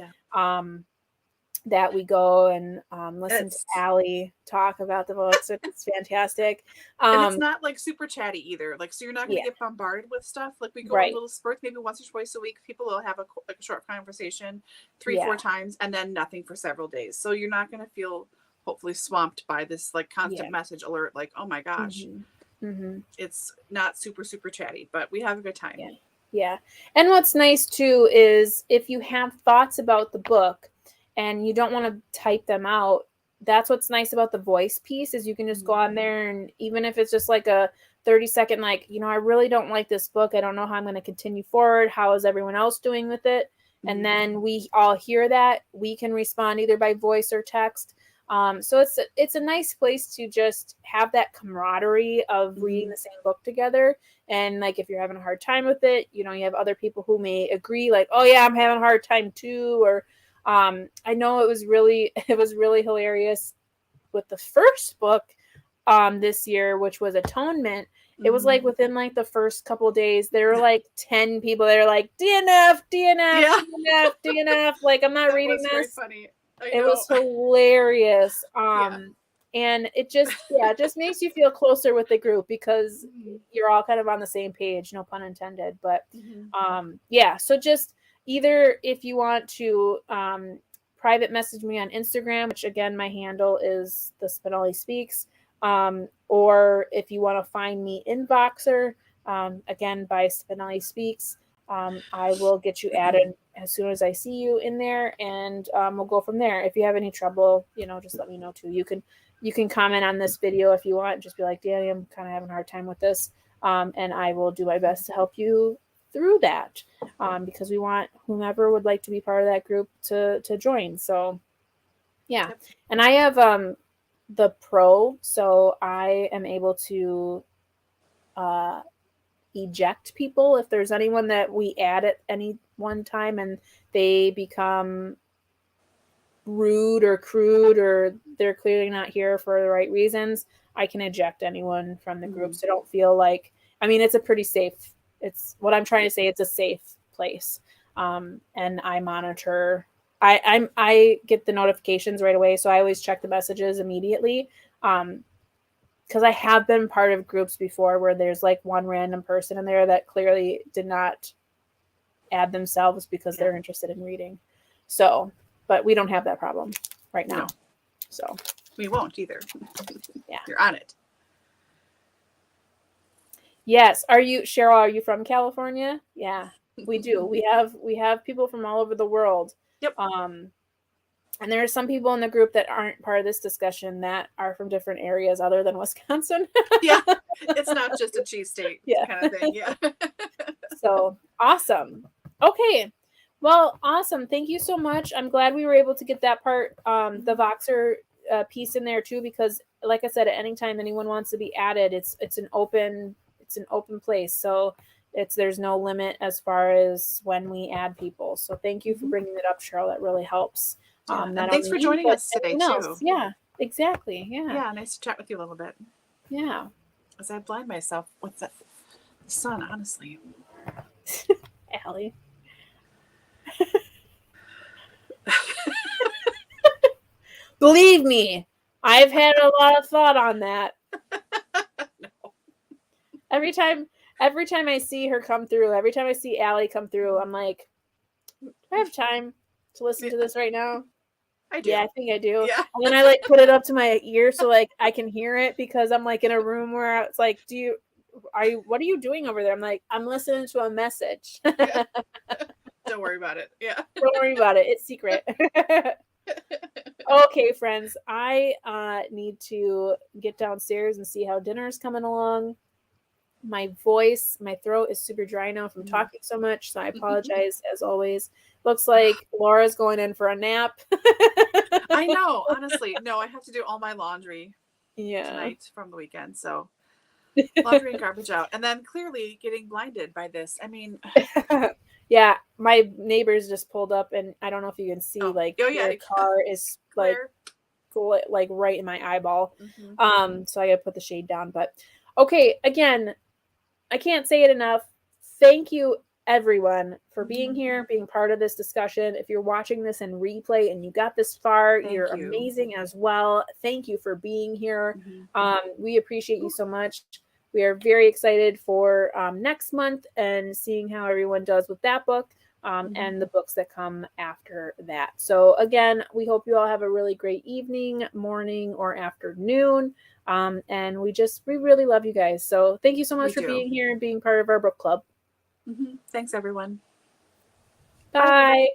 that we go and listen to Allie talk about the books. It's fantastic. And it's not like super chatty either. Like, so you're not going to get bombarded with stuff. Like we go in little spurts, maybe once or twice a week. People will have a short conversation 3-4 times, and then nothing for several days. So you're not going to feel hopefully swamped by this like constant message alert, like, oh my gosh. It's not super chatty, but we have a good time. And what's nice too is if you have thoughts about the book and you don't want to type them out, that's what's nice about the voice piece, is you can just go on there, and even if it's just like a 30-second, like, I really don't like this book, I don't know how I'm going to continue forward, how is everyone else doing with it? And then we all hear that, we can respond either by voice or text. So it's a nice place to just have that camaraderie of reading the same book together. And like, if you're having a hard time with it, you have other people who may agree, like, oh yeah, I'm having a hard time too. Or, I know it was really hilarious with the first book, this year, which was Atonement. It was like within like the first couple of days, there were like 10 people that are like, DNF, like, I'm not reading this. Very funny. It was hilarious. And it just makes you feel closer with the group because you're all kind of on the same page, no pun intended. But so just either if you want to private message me on Instagram, which again, my handle is the Spinelli Speaks, or if you want to find me in Voxer, again, by Spinelli Speaks, I will get you added as soon as I see you in there, and we'll go from there. If you have any trouble, just let me know too. You can comment on this video if you want. Just be like, Dani, I'm kind of having a hard time with this, and I will do my best to help you through that, because we want whomever would like to be part of that group to join. So yeah. Yep. And I have the Pro, so I am able to eject people if there's anyone that we add at any one time and they become rude or crude or they're clearly not here for the right reasons. I can eject anyone from the group. So don't feel like, it's a pretty safe, it's what I'm trying to say. It's a safe place. And I monitor, I get the notifications right away. So I always check the messages immediately. Because I have been part of groups before where there's like one random person in there that clearly did not add themselves because they're interested in reading. So, but we don't have that problem right now. No. So we won't either. Yeah. You're on it. Yes. Cheryl, are you from California? Yeah, we do. We have people from all over the world. Yep. And there are some people in the group that aren't part of this discussion that are from different areas other than Wisconsin. Yeah. It's not just a cheese state kind of thing. Yeah. So awesome. Okay. Well, awesome. Thank you so much. I'm glad we were able to get that part, the Voxer piece in there too, because like I said, at any time anyone wants to be added, it's an open place. So there's no limit as far as when we add people. So thank you for bringing it up, Cheryl. That really helps. And thanks for joining us today too. Yeah, exactly. Yeah. Yeah. Nice to chat with you a little bit. Yeah. As I blind myself with the sun, honestly. Allie. Believe me, I've had a lot of thought on that. No. Every time I see her come through, every time I see Allie come through, I'm like, do I have time to listen to this right now? I do. Yeah, I think I do. Yeah. And then I put it up to my ear so I can hear it because I'm in a room where it's like, what are you doing over there? I'm like, I'm listening to a message. Yeah. Don't worry about it. Yeah. Don't worry about it. It's secret. Okay, friends, I need to get downstairs and see how dinner's coming along. My throat is super dry now from talking so much, so I apologize as always. Looks like Laura's going in for a nap. I know, honestly. No, I have to do all my laundry tonight from the weekend, so laundry and garbage out. And then clearly getting blinded by this. Yeah, my neighbors just pulled up, and I don't know if you can see, their car is clear. like right in my eyeball. So I gotta put the shade down. But okay, again, I can't say it enough. Thank you, everyone, for being here, being part of this discussion. If you're watching this in replay and you got this far, you're amazing as well. Thank you for being here. We appreciate you so much. We are very excited for next month and seeing how everyone does with that book and the books that come after that. So again, we hope you all have a really great evening, morning, or afternoon. And we really love you guys. So thank you so much for being here and being part of our book club. Thanks, everyone. Bye.